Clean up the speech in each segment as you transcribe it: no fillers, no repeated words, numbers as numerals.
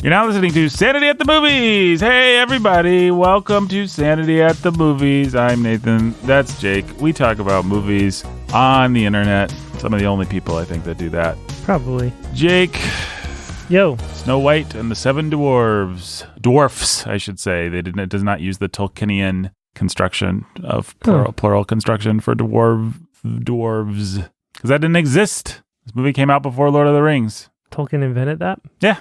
You're now listening to Sanity at the Movies. Hey, everybody. Welcome to Sanity at the Movies. I'm Nathan. That's Jake. We talk about movies on the internet. Some of the only people, I think, that do that. Probably. Jake. Yo. Snow White and the Seven Dwarfs. Dwarfs, I should say. It does not use the Tolkienian construction of plural construction for dwarves. Because that didn't exist. This movie came out before Lord of the Rings. Tolkien invented that? Yeah,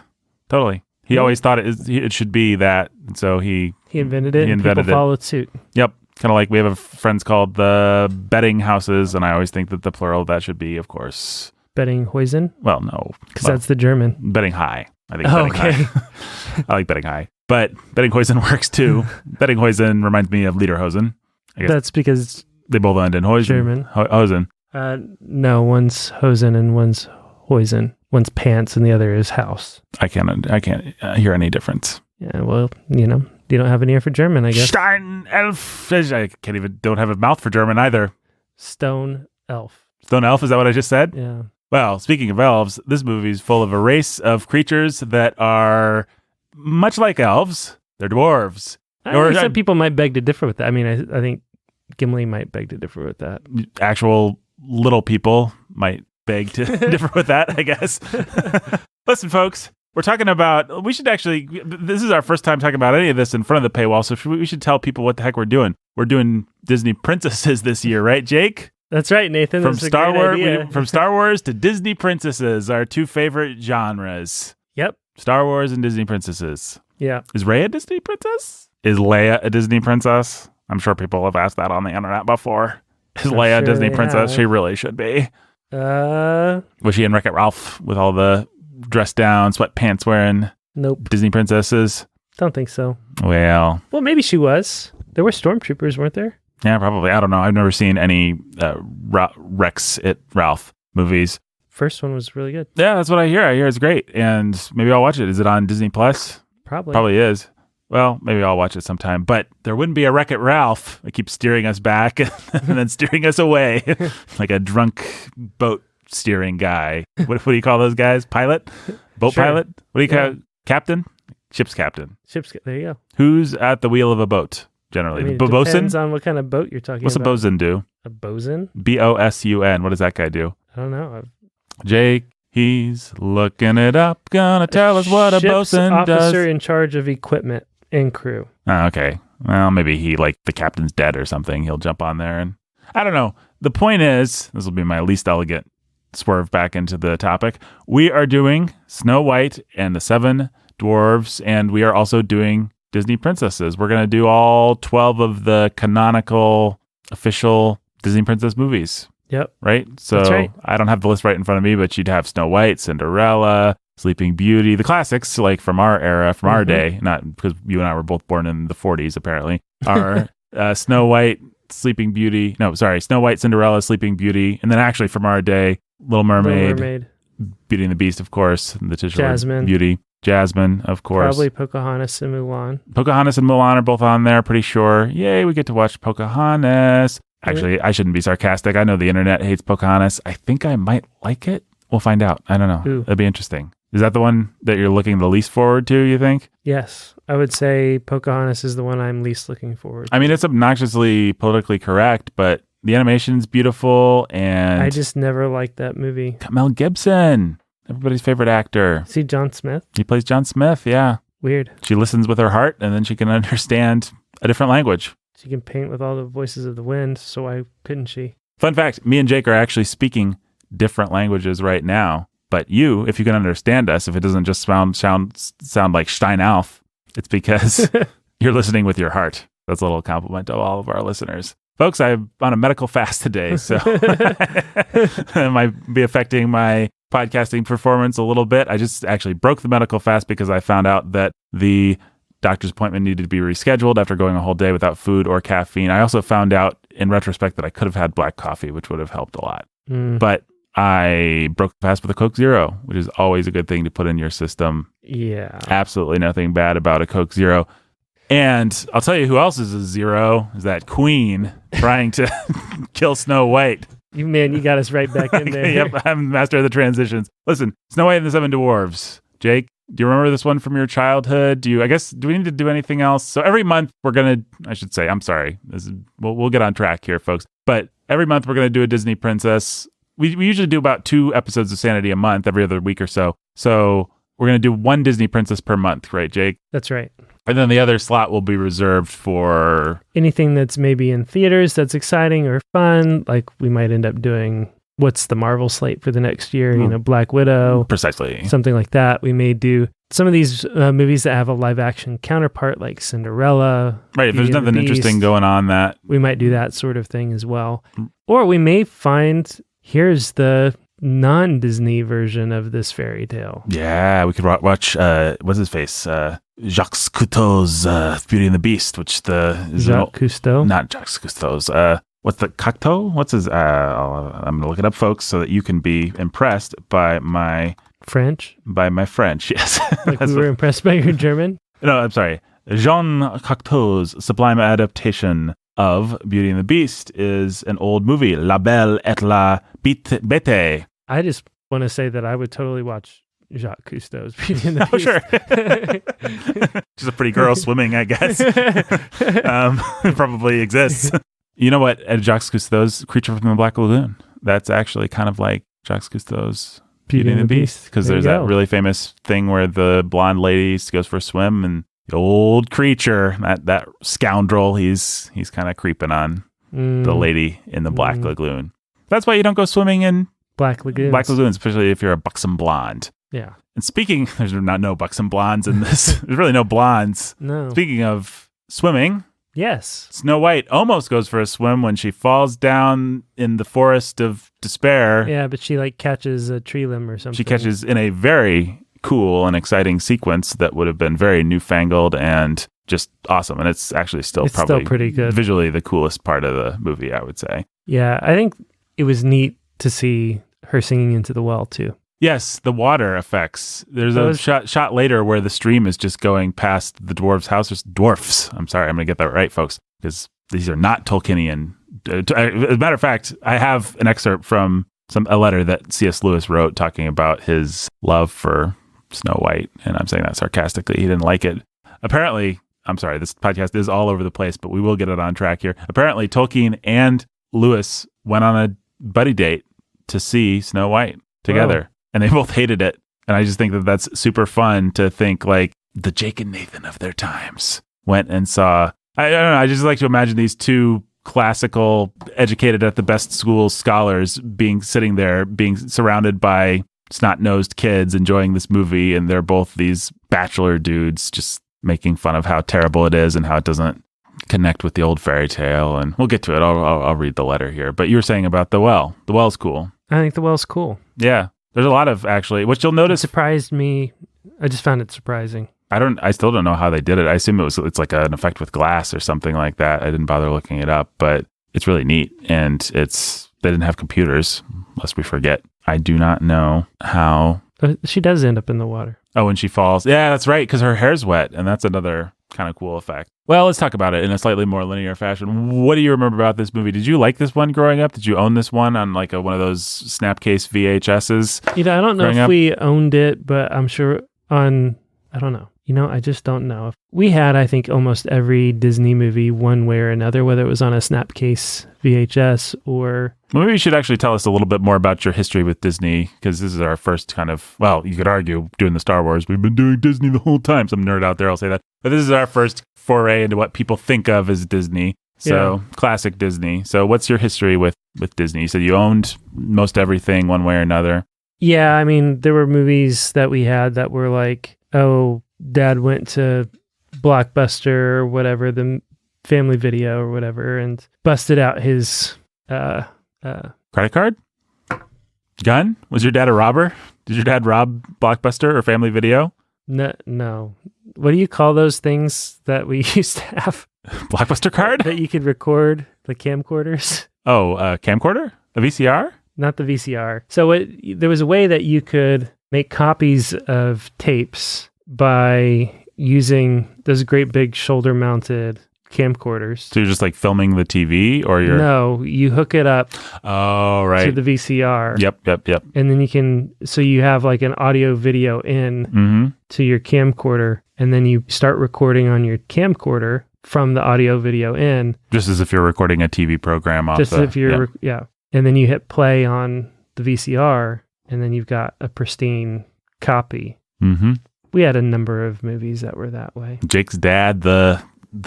totally. He always thought it should be that, and so he invented it. And people followed suit. Yep, kind of like we have friends called the betting houses, and I always think that the plural of that should be, of course, Bettinghäusen. Well, no, because that's the German. Betting high. I think. Oh, okay. High. I like betting high, but Bettinghäusen works too. Bettinghäusen reminds me of Lederhosen. I guess that's because they both end in Häusen. German. Hosen. No, one's Hosen and one's Häusen. One's pants and the other is house. I can't hear any difference. Yeah, well, you don't have an ear for German, I guess. Stein Elf. I don't have a mouth for German either. Stone Elf. Stone Elf, is that what I just said? Yeah. Well, speaking of elves, this movie is full of a race of creatures that are much like elves. They're dwarves. Some people might beg to differ with that. I mean, I think Gimli might beg to differ with that. Actual little people might beg to differ with that, I guess. Listen, folks, we're talking about, this is our first time talking about any of this in front of the paywall, so we should tell people what the heck we're doing. We're doing Disney princesses this year, right, Jake? That's right, Nathan. From Star Wars to Disney princesses, our two favorite genres. Yep. Star Wars and Disney princesses. Yeah. Is Rey a Disney princess? Is Leia a Disney princess? I'm sure people have asked that on the internet before. Is Leia a Disney princess? She really should be. Was she in Wreck-It Ralph with all the dressed down, sweatpants wearing Disney princesses? Don't think so. Well, maybe she was. There were stormtroopers, weren't there? Yeah, probably. I don't know. I've never seen any Wreck-It Ralph movies. First one was really good. Yeah, that's what I hear. I hear it's great. And maybe I'll watch it. Is it on Disney Plus? Probably is. Well, maybe I'll watch it sometime. But there wouldn't be a Wreck-It Ralph. It keeps steering us back and then steering us away like a drunk boat steering guy. What do you call those guys? Pilot? Boat pilot? What do you call captain? Ship's captain. There you go. Who's at the wheel of a boat, generally? It depends on what kind of boat you're talking about. What's a bosun do? A bosun? B-O-S-U-N. What does that guy do? I don't know. Jake, he's looking it up. Gonna tell us what a bosun does. Officer in charge of equipment and crew. Oh, okay. Well, maybe the captain's dead or something. He'll jump on there and I don't know. The point is, this will be my least elegant swerve back into the topic. We are doing Snow White and the Seven Dwarves, and we are also doing Disney princesses. We're going to do all 12 of the canonical official Disney princess movies. Yep. Right? So that's right. I don't have the list right in front of me, but you'd have Snow White, Cinderella, Sleeping Beauty, the classics, like from our era, from our day, not because you and I were both born in the 40s, apparently, are Snow White, Snow White, Cinderella, Sleeping Beauty, and then actually from our day, Little Mermaid, Beauty and the Beast, of course, the titular Beauty, Jasmine, of course. Probably Pocahontas and Mulan. Pocahontas and Mulan are both on there, pretty sure. Yay, we get to watch Pocahontas. Actually, I shouldn't be sarcastic. I know the internet hates Pocahontas. I think I might like it. We'll find out. I don't know. Ooh. It'll be interesting. Is that the one that you're looking the least forward to, you think? Yes. I would say Pocahontas is the one I'm least looking forward to. I mean, it's obnoxiously politically correct, but the animation's beautiful, and I just never liked that movie. Mel Gibson, everybody's favorite actor. See John Smith? He plays John Smith, yeah. Weird. She listens with her heart, and then she can understand a different language. She can paint with all the voices of the wind, so why couldn't she? Fun fact, me and Jake are actually speaking different languages right now. But you, if you can understand us, if it doesn't just sound like Steinalf, it's because you're listening with your heart. That's a little compliment to all of our listeners. Folks, I'm on a medical fast today, so it might be affecting my podcasting performance a little bit. I just actually broke the medical fast because I found out that the doctor's appointment needed to be rescheduled after going a whole day without food or caffeine. I also found out in retrospect that I could have had black coffee, which would have helped a lot. But I broke the fast with a Coke Zero, which is always a good thing to put in your system. Yeah. Absolutely nothing bad about a Coke Zero. And I'll tell you who else is a zero, is that Queen trying to kill Snow White. You got us right back in there. Yep, I'm master of the transitions. Listen, Snow White and the Seven Dwarves. Jake, Do you remember this one from your childhood? Do we need to do anything else? So every month we'll get on track here, folks. But every month we're going to do a Disney princess. We usually do about 2 episodes of Sanity a month, every other week or so. So we're going to do 1 Disney princess per month, right, Jake? That's right. And then the other slot will be reserved for anything that's maybe in theaters that's exciting or fun. Like we might end up doing what's the Marvel slate for the next year, Black Widow. Precisely. Something like that. We may do some of these movies that have a live action counterpart like Cinderella. Right, if there's nothing interesting going on that. We might do that sort of thing as well. Or we may find, here's the non-Disney version of this fairy tale. Yeah, we could watch, what's his face? Jacques Cousteau's Beauty and the Beast, which Jacques Cousteau? Not Jacques Cousteau's. What's the Cocteau? What's his? I'm going to look it up, folks, so that you can be impressed by my French. Yes. Like we were impressed by your German? No, I'm sorry. Jean Cocteau's sublime adaptation of Beauty and the Beast is an old movie, La Belle et la Bête. I just want to say that I would totally watch Jacques Cousteau's Beauty and the Beast. Sure. She's a pretty girl swimming, I guess. Probably exists. You know what? Jacques Cousteau's Creature from the Black Lagoon. That's actually kind of like Jacques Cousteau's Beauty and the Beast, because there's that really famous thing where the blonde lady goes for a swim, and the old creature, that scoundrel, he's kind of creeping on the lady in the Black Lagoon. That's why you don't go swimming in Black Lagoons. Black Lagoons, especially if you're a buxom blonde. Yeah. And speaking, there's no buxom blondes in this. There's really no blondes. No. Speaking of swimming. Yes. Snow White almost goes for a swim when she falls down in the forest of despair. Yeah, but she catches a tree limb or something. She catches in a very cool and exciting sequence that would have been very newfangled and just awesome. And it's actually still pretty good. Visually the coolest part of the movie, I would say. Yeah, I think it was neat to see her singing into the well too. Yes, the water effects. There's a shot later where the stream is just going past the dwarves' houses. Dwarfs. I'm sorry, I'm going to get that right, folks, because these are not Tolkienian. As a matter of fact, I have an excerpt from a letter that C.S. Lewis wrote talking about his love for Snow White, and I'm saying that sarcastically. He didn't like it. Apparently, I'm sorry, this podcast is all over the place, but we will get it on track here. Apparently, Tolkien and Lewis went on a buddy date to see Snow White together. Wow. And they both hated it. And I just think that that's super fun to think like the Jake and Nathan of their times went and saw. I don't know. I just like to imagine these two classical, educated at the best schools scholars sitting there, being surrounded by snot-nosed kids enjoying this movie. And they're both these bachelor dudes just making fun of how terrible it is and how it doesn't connect with the old fairy tale. And we'll get to it. I'll read the letter here. But you were saying about the well. The well's cool. I think the well's cool. Yeah. There's a lot of, actually, which you'll notice. It surprised me. I just found it surprising. I still don't know how they did it. I assume it's like an effect with glass or something like that. I didn't bother looking it up, but it's really neat. And they didn't have computers, lest we forget. I do not know how. She does end up in the water. Oh, when she falls. Yeah, that's right, because her hair's wet, and that's another kind of cool effect. Well, let's talk about it in a slightly more linear fashion. What do you remember about this movie? Did you like this one growing up? Did you own this one on like one of those Snapcase VHSs? I don't know if we owned it, but I'm sure I don't know. I just don't know. We had, I think, almost every Disney movie one way or another, whether it was on a Snapcase VHS or... Well, maybe you should actually tell us a little bit more about your history with Disney, because this is our first kind of, well, you could argue doing the Star Wars. We've been doing Disney the whole time. Some nerd out there will say that. But this is our first foray into what people think of as Disney. So classic Disney. So what's your history with Disney? You said you owned most everything one way or another. Yeah, I mean, there were movies that we had that were like, oh, Dad went to Blockbuster or whatever, the Family Video or whatever, and busted out his credit card? Gun? Was your dad a robber? Did your dad rob Blockbuster or Family Video? No. What do you call those things that we used to have? Blockbuster card? That you could record the camcorders? Oh, camcorder? A VCR? Not the VCR. So there was a way that you could make copies of tapes by using those great big shoulder-mounted camcorders. So you're just like filming the TV, or you're... No, you hook it up Oh, right. to the VCR. Yep. And then so you have like an audio video in to your camcorder, and then you start recording on your camcorder from the audio video in. Just as if you're recording a TV program off Just as if you're, And then you hit play on the VCR, and then you've got a pristine copy. Mm-hmm. We had a number of movies that were that way. Jake's dad, the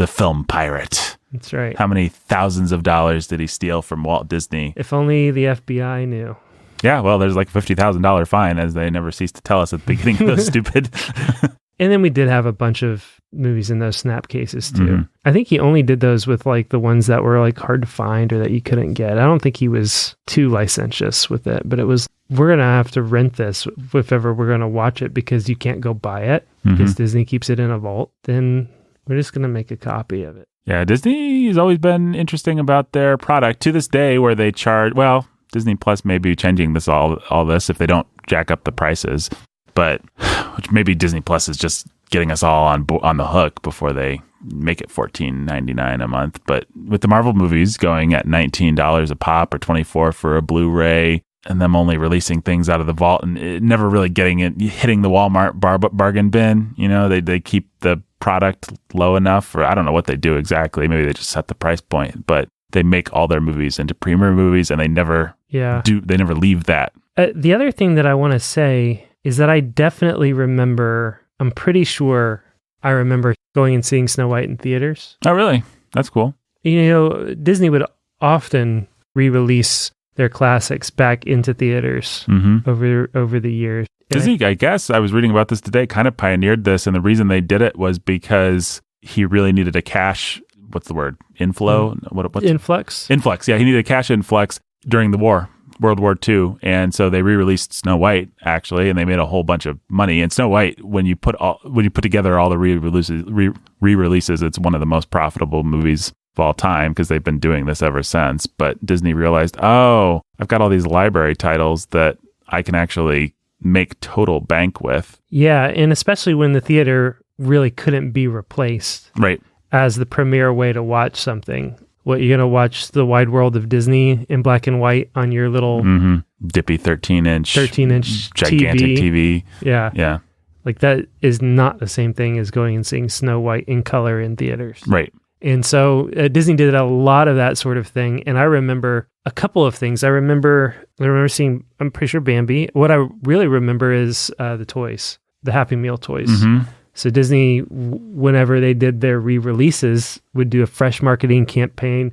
film pirate. That's right. How many thousands of dollars did he steal from Walt Disney? If only the FBI knew. Yeah, well, there's like a $50,000 fine, as they never cease to tell us at the beginning of those stupid... And then we did have a bunch of movies in those snap cases too. Mm-hmm. I think he only did those with like the ones that were like hard to find or that you couldn't get. I don't think he was too licentious with it, but it was, we're going to have to rent this if ever we're going to watch it, because you can't go buy it because Disney keeps it in a vault. Then we're just going to make a copy of it. Yeah, Disney has always been interesting about their product to this day, where they charge, well, Disney Plus may be changing this all this if they don't jack up the prices. But which maybe Disney Plus is just getting us all on the hook before they make it $14.99 a month. But with the Marvel movies going at $19 a pop or $24 for a Blu-ray, and them only releasing things out of the vault and it never really hitting the Walmart bargain bin, they keep the product low enough, or I don't know what they do exactly. Maybe they just set the price point, but they make all their movies into premium movies, and they never leave that. The other thing that I want to say is that I definitely remember, I'm pretty sure I remember going and seeing Snow White in theaters. Oh, really? That's cool. Disney would often re-release their classics back into theaters over the years. Disney, I guess, I was reading about this today, kind of pioneered this, and the reason they did it was because he really needed a cash, what's the word? Inflow? Influx? Influx, yeah. He needed a cash influx during the war. World War II, and so they re-released Snow White actually, and they made a whole bunch of money. And Snow White, when you put together all the re-releases, it's one of the most profitable movies of all time, because they've been doing this ever since. But Disney realized, I've got all these library titles that I can actually make total bank with. Yeah, and especially when the theater really couldn't be replaced, right, as the premier way to watch something. What, you're going to watch The Wide World of Disney in black and white on your little... dippy 13-inch TV. gigantic TV. Yeah. Like, that is not the same thing as going and seeing Snow White in color in theaters. Right. And so Disney did a lot of that sort of thing. And I remember a couple of things. I remember seeing, I'm pretty sure, Bambi. What I really remember is the toys, the Happy Meal toys. Mm-hmm. So Disney, whenever they did their re-releases, would do a fresh marketing campaign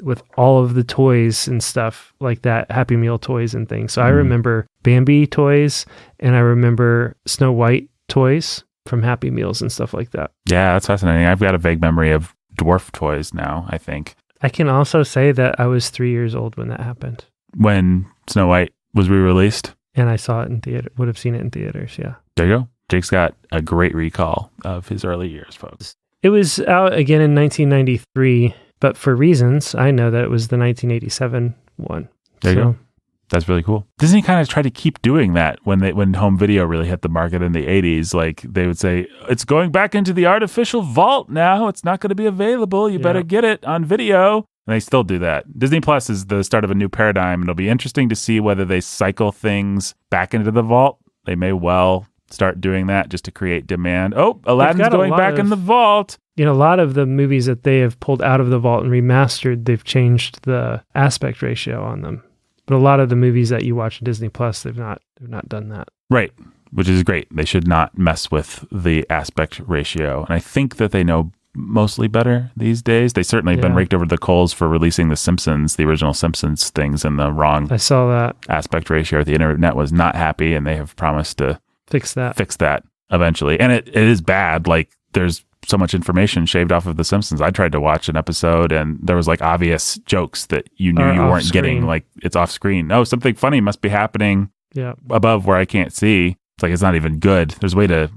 with all of the toys and stuff like that, Happy Meal toys and things. So I remember Bambi toys, and I remember Snow White toys from Happy Meals and stuff like that. Yeah, that's fascinating. I've got a vague memory of dwarf toys now, I think. I can also say that I was 3 years old when that happened. When Snow White was re-released? And I saw it in theater, would have seen it in theaters, yeah. There you go. Jake's got a great recall of his early years, folks. It was out again in 1993, but for reasons, I know that it was the 1987 one. There you go. That's really cool. Disney kind of tried to keep doing that when home video really hit the market in the 80s. Like, they would say, it's going back into the artificial vault now. It's not going to be available. You better get it on video. And they still do that. Disney Plus is the start of a new paradigm. It'll be interesting to see whether they cycle things back into the vault. They may well start doing that just to create demand. Oh, Aladdin's going back in the vault. A lot of the movies that they have pulled out of the vault and remastered, they've changed the aspect ratio on them. But a lot of the movies that you watch on Disney Plus, they've not done that. Right, which is great. They should not mess with the aspect ratio. And I think that they know mostly better these days. They certainly have been raked over the coals for releasing the original Simpsons things in the wrong I saw that aspect ratio. The internet was not happy, and they have promised to fix that eventually. And it is bad. Like, there's so much information shaved off of The Simpsons. I tried to watch an episode, and there was like obvious jokes that you knew you weren't getting. Like, it's off screen. Oh, something funny must be happening above where I can't see. It's like, it's not even good. There's a way to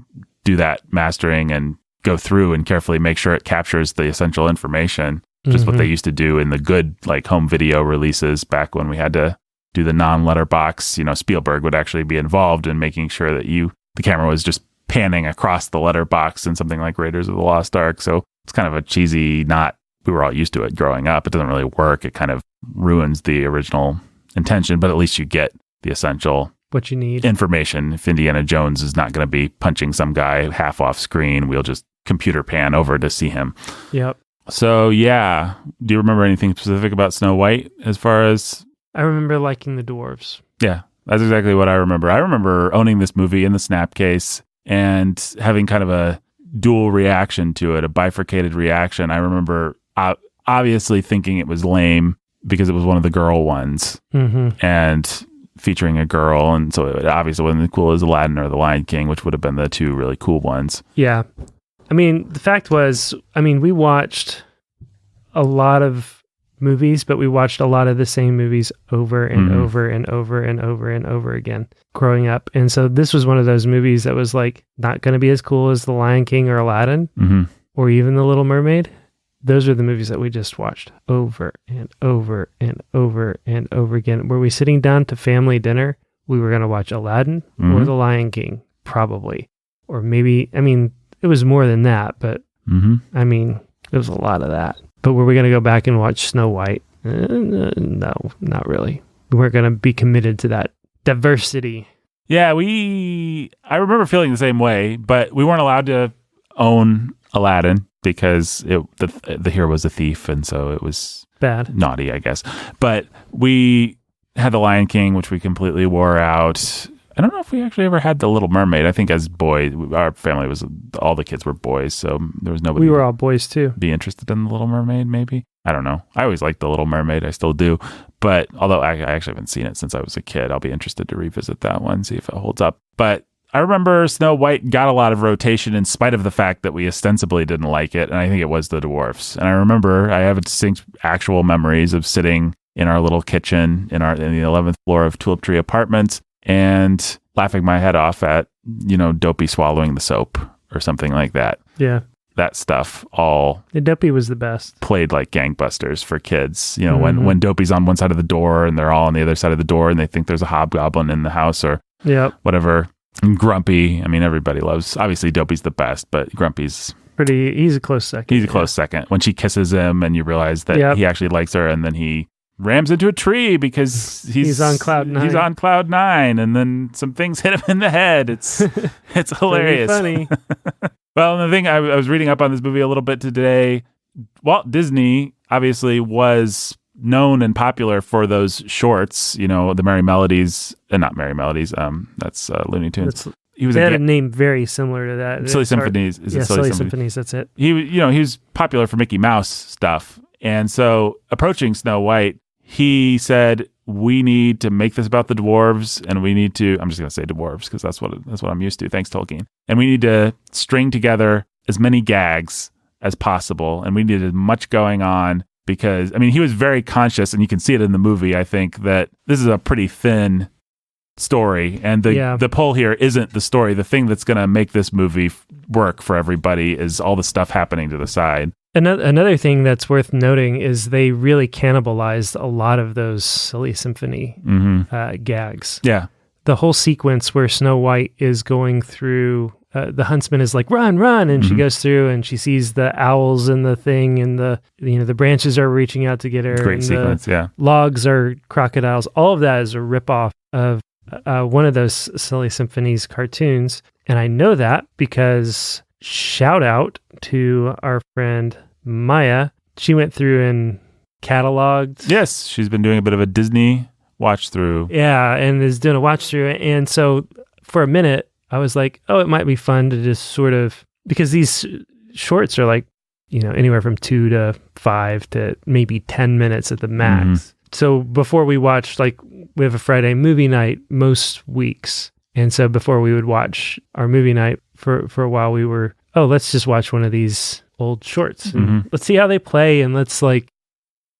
do that mastering and go through and carefully make sure it captures the essential information. Just what they used to do in the good, like, home video releases back when we had to do the non-letterbox. Spielberg would actually be involved in making sure that the camera was just panning across the letterbox in something like Raiders of the Lost Ark. So it's kind of a cheesy, we were all used to it growing up. It doesn't really work. It kind of ruins the original intention, but at least you get the essential what you need information. If Indiana Jones is not going to be punching some guy half off screen, we'll just computer pan over to see him. Yep. So yeah, do you remember anything specific about Snow White as far as? I remember liking the dwarves. Yeah, that's exactly what I remember. I remember owning this movie in the Snapcase and having kind of a dual reaction to it, a bifurcated reaction. I remember obviously thinking it was lame because it was one of the girl ones and featuring a girl. And so it obviously wasn't as cool as Aladdin or The Lion King, which would have been the two really cool ones. Yeah. I mean, the fact was, we watched a lot of movies, but we watched a lot of the same movies over and over and over and over and over again growing up. And so this was one of those movies that was like not going to be as cool as The Lion King or Aladdin or even The Little Mermaid. Those are the movies that we just watched over and over and over and over again. Were we sitting down to family dinner? We were going to watch Aladdin or The Lion King, probably. Or maybe, it was more than that, but it was a lot of that. But were we going to go back and watch Snow White? No, not really. We weren't going to be committed to that diversity. Yeah, I remember feeling the same way, but we weren't allowed to own Aladdin because the hero was a thief, and so it was bad, naughty, I guess. But we had The Lion King, which we completely wore out. I don't know if we actually ever had The Little Mermaid. I think as boys, our family all the kids were boys, so there was nobody. We were all boys too. Be interested in The Little Mermaid, maybe? I don't know. I always liked The Little Mermaid. I still do. But although I actually haven't seen it since I was a kid, I'll be interested to revisit that one, see if it holds up. But I remember Snow White got a lot of rotation in spite of the fact that we ostensibly didn't like it, and I think it was the dwarfs. And I remember I have distinct actual memories of sitting in our little kitchen in the 11th floor of Tulip Tree Apartments and laughing my head off at, Dopey swallowing the soap or something like that. Yeah. That stuff all... The Dopey was the best. Played like gangbusters for kids. When Dopey's on one side of the door and they're all on the other side of the door and they think there's a hobgoblin in the house or whatever. And Grumpy, everybody loves... Obviously, Dopey's the best, but Grumpy's... He's a close second. He's a close second. When she kisses him and you realize that he actually likes her, and then he rams into a tree because he's on cloud nine. He's on cloud nine, and then some things hit him in the head. It's hilarious. Funny. Well, and the thing I was reading up on this movie a little bit today. Walt Disney obviously was known and popular for those shorts. The Merry Melodies, not Merry Melodies. That's Looney Tunes. He was had a name very similar to that. Silly Symphonies. Silly Symphonies. That's it. He was popular for Mickey Mouse stuff, and so approaching Snow White, he said, we need to make this about the dwarves, and we need to, I'm just going to say dwarves because that's what I'm used to. Thanks, Tolkien. And we need to string together as many gags as possible, and we need as much going on because, he was very conscious, and you can see it in the movie, I think, that this is a pretty thin story, and the pull here isn't the story. The thing that's going to make this movie work for everybody is all the stuff happening to the side. Another thing that's worth noting is they really cannibalized a lot of those Silly Symphony gags. Yeah. The whole sequence where Snow White is going through, the huntsman is like, run, and she goes through and she sees the owls in the thing and the branches are reaching out to get her. Great sequence, yeah. Logs are crocodiles. All of that is a ripoff of one of those Silly Symphonies cartoons. And I know that because shout out to our friend Maya. She went through and cataloged. Yes, she's been doing a bit of a Disney watch through. Yeah, and is doing a watch through. And so for a minute, I was like, oh, it might be fun to just sort of, because these shorts are like, anywhere from 2 to 5 to maybe 10 minutes at the max. So before we watched, we have a Friday movie night most weeks. And so before we would watch our movie night for a while, we were, let's just watch one of these old shorts. And let's see how they play. And let's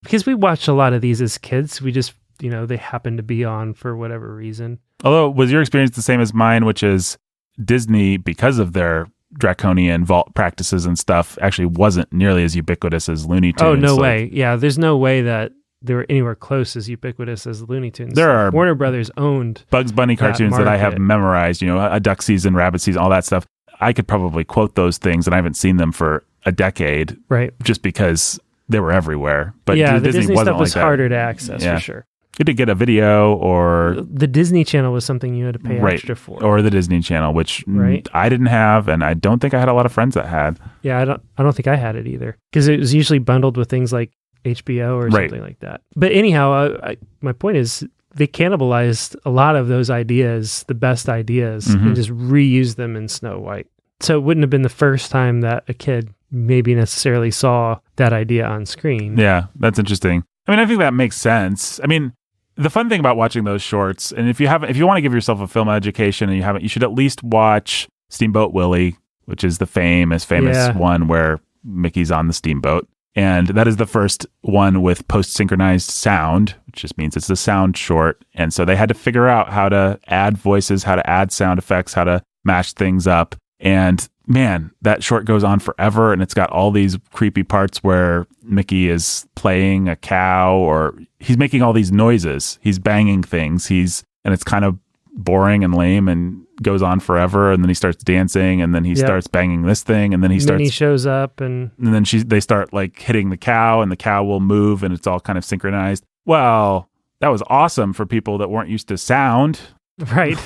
because we watched a lot of these as kids, we just, they happen to be on for whatever reason. Although, was your experience the same as mine, which is Disney, because of their draconian vault practices and stuff, actually wasn't nearly as ubiquitous as Looney Tunes? Oh, no way. Yeah, there's no way that they were anywhere close as ubiquitous as Looney Tunes. There are Warner Brothers owned Bugs Bunny cartoons that I have memorized, a duck season, rabbit season, all that stuff. I could probably quote those things, and I haven't seen them for a decade, Right. just because they were everywhere. But yeah, the Disney wasn't stuff was like that. harder to access for sure. You had to get a video or The Disney Channel was something you had to pay extra for. or the Disney Channel, which Right. I didn't have, and I don't think I had a lot of friends that had. Yeah, I don't think I had it either, because it was usually bundled with things like HBO or something like that. But anyhow, my point is they cannibalized a lot of those ideas, the best ideas, and just reused them in Snow White. So it wouldn't have been the first time that a kid maybe necessarily saw that idea on screen. Yeah, that's interesting. I mean, I think that makes sense. I mean, the fun thing about watching those shorts, and if you want to give yourself a film education and you haven't, you should at least watch Steamboat Willie, which is the famous one where Mickey's on the steamboat. And that is the first one with post-synchronized sound, which just means it's a sound short. And so they had to figure out how to add voices, how to add sound effects, how to match things up. And man, that short goes on forever, and it's got all these creepy parts where Mickey is playing a cow, or he's making all these noises. He's banging things. And it's kind of boring and lame and goes on forever. And then he starts dancing, and then he starts banging this thing, and then he shows up, and then they start like hitting the cow, and the cow will move, and it's all kind of synchronized. Well, that was awesome for people that weren't used to sound. Right.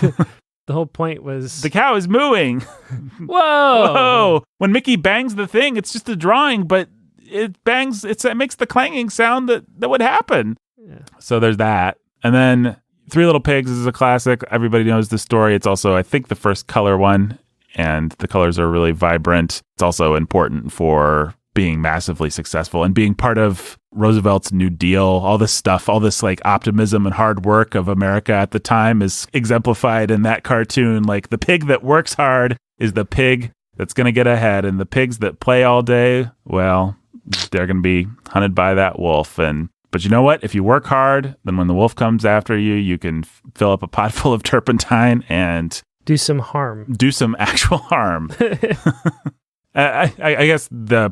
The whole point was the cow is mooing. Whoa! When Mickey bangs the thing, it's just a drawing, but it bangs. It makes the clanging sound that would happen. Yeah. So there's that, and then Three Little Pigs is a classic. Everybody knows the story. It's also, I think, the first color one, and the colors are really vibrant. It's also important for being massively successful and being part of Roosevelt's New Deal. All this stuff, all this like optimism and hard work of America at the time is exemplified in that cartoon. Like, the pig that works hard is the pig that's going to get ahead, and the pigs that play all day, well, they're going to be hunted by that wolf. But you know what? If you work hard, then when the wolf comes after you, you can fill up a pot full of turpentine and do some harm. Do some actual harm. I guess the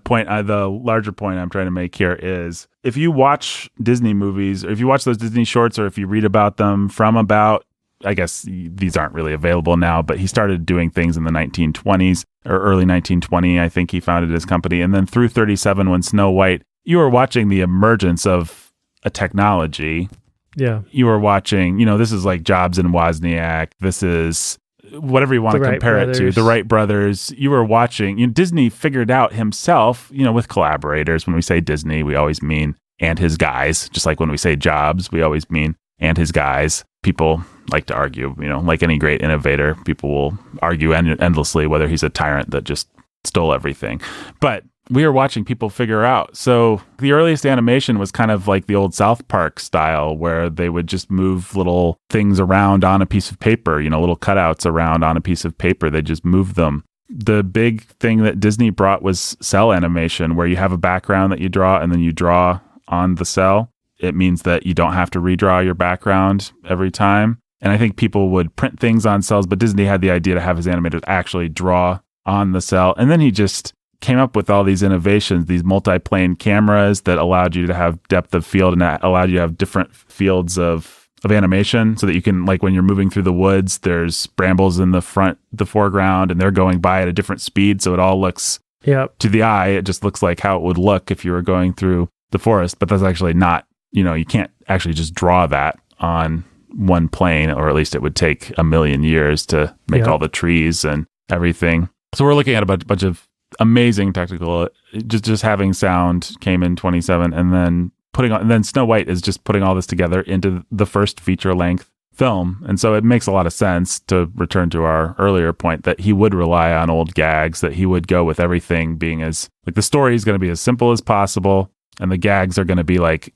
larger point I'm trying to make here is, if you watch Disney movies, or if you watch those Disney shorts, or if you read about them from about, I guess these aren't really available now, but he started doing things in the 1920s or early 1920. I think he founded his company. And then through 37, when Snow White, you were watching the emergence of a technology. Yeah. You were watching, this is like Jobs and Wozniak. This is whatever you want to compare it to, the Wright brothers. You were watching, Disney figured out himself, with collaborators. When we say Disney, we always mean and his guys. Just like when we say Jobs, we always mean and his guys. People like to argue, like any great innovator, people will argue endlessly whether he's a tyrant that just stole everything. But we are watching people figure out. So the earliest animation was kind of like the old South Park style, where they would just move little things around on a piece of paper, little cutouts around on a piece of paper. They just move them. The big thing that Disney brought was cell animation, where you have a background that you draw and then you draw on the cell. It means that you don't have to redraw your background every time. And I think people would print things on cells, but Disney had the idea to have his animators actually draw on the cell. And then he just came up with all these innovations, these multi-plane cameras that allowed you to have depth of field, and that allowed you to have different fields of animation, so that you can, like when you're moving through the woods, there's brambles in the foreground, and they're going by at a different speed. So it all looks, to the eye, it just looks like how it would look if you were going through the forest. But that's actually not, you can't actually just draw that on one plane, or at least it would take a million years to make all the trees and everything. So we're looking at a bunch of amazing technical, just having sound came in 27, and then Snow White is just putting all this together into the first feature length film. And so it makes a lot of sense, to return to our earlier point, that he would rely on old gags, that he would go with everything being as, like, the story is going to be as simple as possible, and the gags are going to be like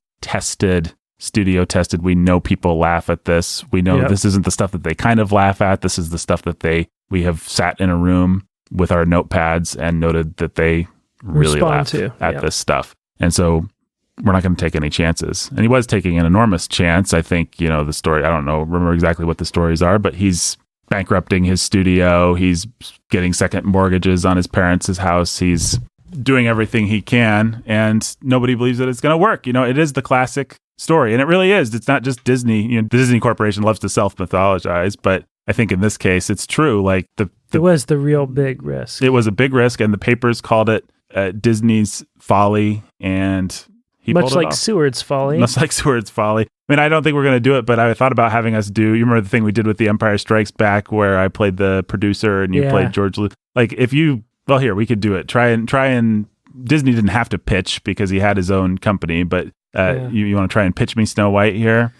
studio tested. We know people laugh at this. We know this isn't the stuff that they kind of laugh at. This is the stuff that we have sat in a room with our notepads and noted that they really laugh at this stuff. And so we're not going to take any chances. And he was taking an enormous chance. I think, the story, I don't remember exactly what the stories are, but he's bankrupting his studio. He's getting second mortgages on his parents' house. He's doing everything he can, and nobody believes that it's going to work. It is the classic story, and it really is. It's not just Disney. The Disney Corporation loves to self-mythologize, but I think in this case, it's true. Like, it was the real big risk. It was a big risk, and the papers called it Disney's folly, and he much pulled it like off. Seward's Folly. Much like Seward's Folly. I mean, I don't think we're going to do it, but I thought about having us do. You remember the thing we did with The Empire Strikes Back, where I played the producer and you played George Lucas. Like, if you, well, here we could do it. Try and. Disney didn't have to pitch because he had his own company, but you want to try and pitch me Snow White here?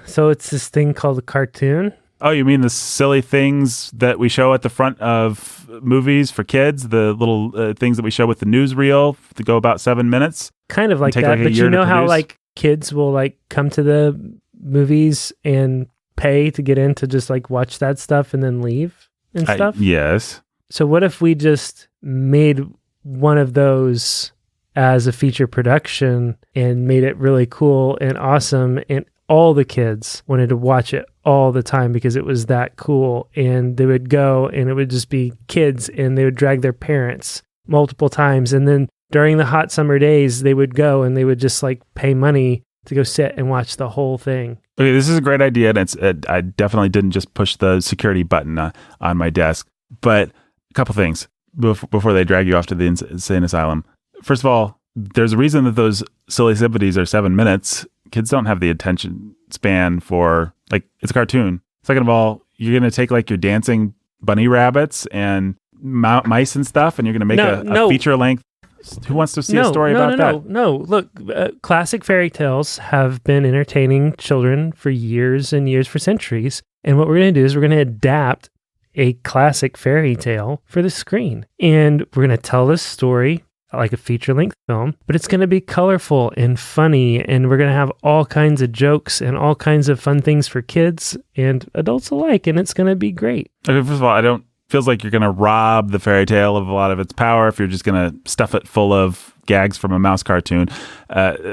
So it's this thing called a cartoon? Oh, you mean the silly things that we show at the front of movies for kids? The little things that we show with the newsreel to go about 7 minutes? Kind of like that, but you know how like kids will like come to the movies and pay to get in to just like watch that stuff and then leave and stuff? Yes. So what if we just made one of those as a feature production and made it really cool and awesome, and all the kids wanted to watch it all the time because it was that cool, and they would go and it would just be kids and they would drag their parents multiple times, and then during the hot summer days they would go and they would just like pay money to go sit and watch the whole thing. Okay, this is a great idea, and I definitely didn't just push the security button on my desk, but a couple things before they drag you off to the insane asylum. First of all, there's a reason that those silly symphonies are 7 minutes. Kids don't have the attention span for, like, it's a cartoon. Second of all, you're going to take like your dancing bunny rabbits and mice and stuff, and you're going to make a feature length. Who wants to see a story about that? No, look, classic fairy tales have been entertaining children for years and years, for centuries. And what we're going to do is we're going to adapt a classic fairy tale for the screen. And we're going to tell this story like a feature-length film, but it's going to be colorful and funny, and we're going to have all kinds of jokes and all kinds of fun things for kids and adults alike, and it's going to be great. Okay, first of all, feels like you're going to rob the fairy tale of a lot of its power if you're just going to stuff it full of gags from a mouse cartoon.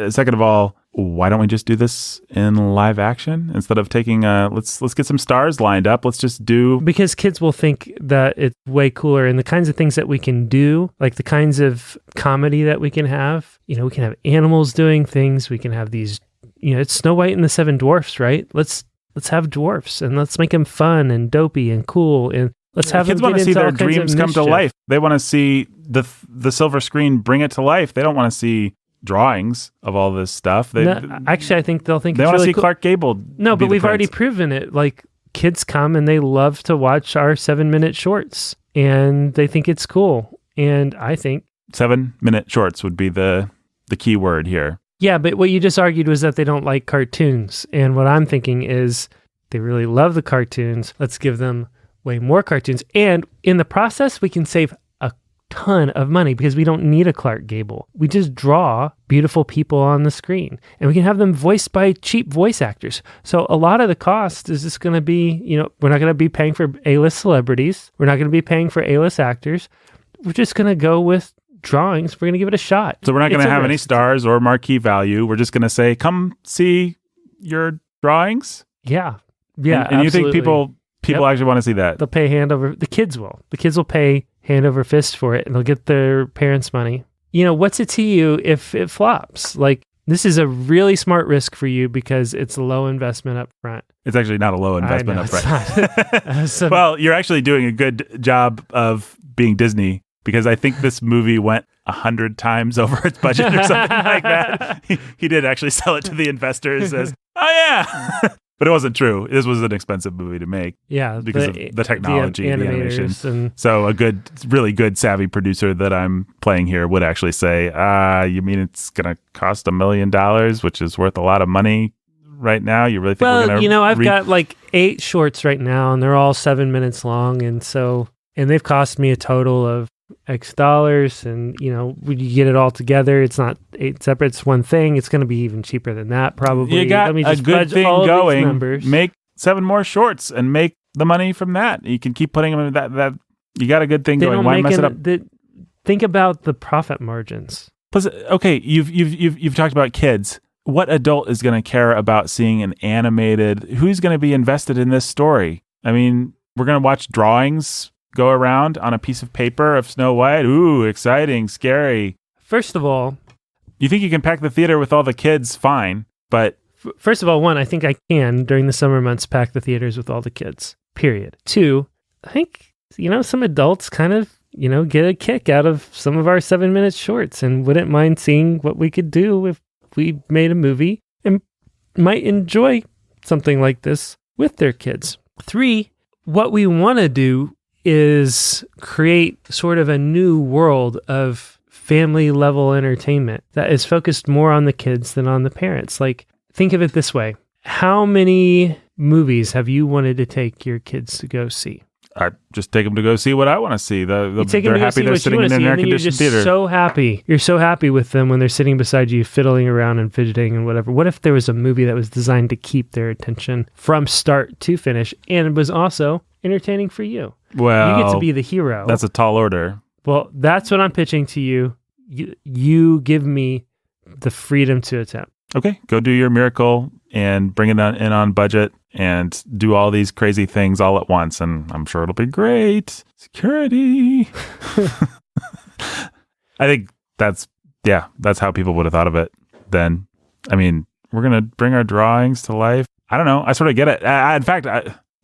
Second of all, why don't we just do this in live action instead of taking let's get some stars lined up. Let's just do, because kids will think that it's way cooler, and the kinds of things that we can do, like the kinds of comedy that we can have, we can have animals doing things. We can have these, it's Snow White and the Seven Dwarfs, right? Let's have dwarfs and let's make them fun and dopey and cool, and let's have kids them want to see their dreams come to life. They want to see the silver screen bring it to life. They don't want to see drawings of all this stuff. Actually, I think they'll think they want to see cool. Clark Gable. No, but we've already proven it. Like, kids come and they love to watch our 7-minute shorts, and they think it's cool. And I think 7-minute shorts would be the key word here. Yeah, but what you just argued was that they don't like cartoons. And what I'm thinking is they really love the cartoons. Let's give them way more cartoons. And in the process, we can save a ton of money because we don't need a Clark Gable. We just draw beautiful people on the screen, and we can have them voiced by cheap voice actors. So a lot of the cost is just going to be, we're not going to be paying for A-list celebrities. We're not going to be paying for A-list actors. We're just going to go with drawings. We're going to give it a shot. So we're not going to have any stars or marquee value. We're just going to say, come see your drawings. Yeah. And you think people actually want to see that? They'll pay hand over, the kids will pay hand over fist for it, and they'll get their parents' money. What's it to you if it flops? Like, this is a really smart risk for you because it's a low investment up front. It's actually not a low investment up front. Well, you're actually doing a good job of being Disney, because I think this movie went 100 times over its budget or something like that. He did actually sell it to the investors as, oh yeah. But it wasn't true. This was an expensive movie to make. Yeah. Because of the technology, the animation. So a really good, savvy producer that I'm playing here would actually say, you mean it's going to cost $1 million, which is worth a lot of money right now? You really think we're going to... I've got like 8 shorts right now, and they're all 7 minutes long. And they've cost me a total of X dollars, and when you get it all together, it's not 8 separate, it's one thing. It's going to be even cheaper than that, probably. You got a good thing going. Make 7 more shorts and make the money from that. You can keep putting them in that you got a good thing going. Why mess it up? Think about the profit margins. Plus, okay, you've talked about kids. What adult is going to care about seeing an animated? Who's going to be invested in this story? I mean, we're going to watch drawings go around on a piece of paper of Snow White. Ooh, exciting, scary. First of all, you think you can pack the theater with all the kids? Fine, but first of all, 1, I think I can during the summer months pack the theaters with all the kids. Period. 2, I think some adults kind of get a kick out of some of our 7-minute shorts and wouldn't mind seeing what we could do if we made a movie and might enjoy something like this with their kids. 3, what we want to do is create sort of a new world of family level entertainment that is focused more on the kids than on the parents. Like, think of it this way. How many movies have you wanted to take your kids to go see? I just take them to go see what I want to see. They're happy they're sitting in an air-conditioned theater. You're so happy with them when they're sitting beside you, fiddling around and fidgeting and whatever. What if there was a movie that was designed to keep their attention from start to finish and was also entertaining for you? Well, you get to be the hero. That's a tall order. Well, that's what I'm pitching to you. You give me the freedom to attempt. Okay, go do your miracle and bring it in on budget and do all these crazy things all at once, and I'm sure it'll be great. Security. I think that's how people would have thought of it then. I mean, we're going to bring our drawings to life. I don't know. I sort of get it. In fact,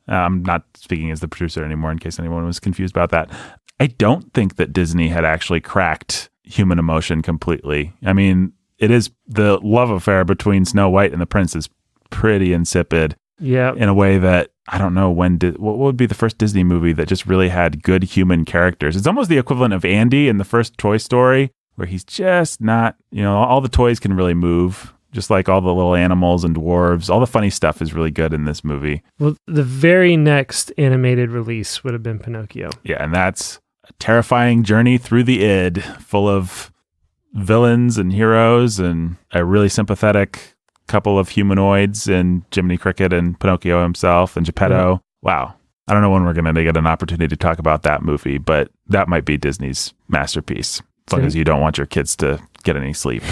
I'm not speaking as the producer anymore in case anyone was confused about that. I don't think that Disney had actually cracked human emotion completely. I mean, it is the love affair between Snow White and the prince is pretty insipid. Yeah. In a way that I don't know what would be the first Disney movie that just really had good human characters. It's almost the equivalent of Andy in the first Toy Story, where he's just not, all the toys can really move, just like all the little animals and dwarves. All the funny stuff is really good in this movie. Well, the very next animated release would have been Pinocchio. Yeah, and that's a terrifying journey through the id, full of villains and heroes and a really sympathetic couple of humanoids and Jiminy Cricket and Pinocchio himself and Geppetto. Yeah. Wow. I don't know when we're going to get an opportunity to talk about that movie, but that might be Disney's masterpiece, as long as you don't want your kids to get any sleep.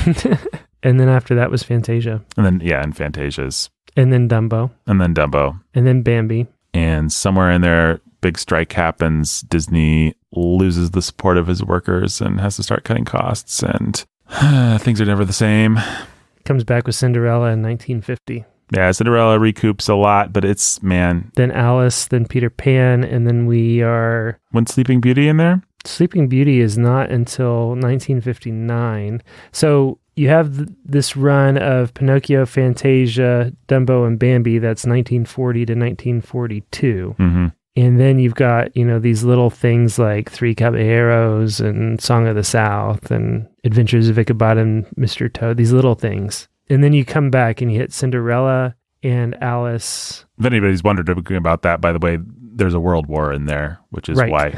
And then after that was Fantasia. And then, and Fantasia's. And then Dumbo. And then Dumbo. And then Bambi. And somewhere in there, big strike happens. Disney loses the support of his workers and has to start cutting costs, and things are never the same. Comes back with Cinderella in 1950. Yeah, Cinderella recoups a lot, but then Alice, then Peter Pan, and then When's Sleeping Beauty in there? Sleeping Beauty is not until 1959. So you have this run of Pinocchio, Fantasia, Dumbo, and Bambi. That's 1940 to 1942. Mm-hmm. And then you've got, these little things like Three Caballeros and Song of the South and Adventures of Ichabod and Mr. Toad, these little things. And then you come back and you hit Cinderella and Alice. If anybody's wondered about that, by the way, there's a world war in there, which is why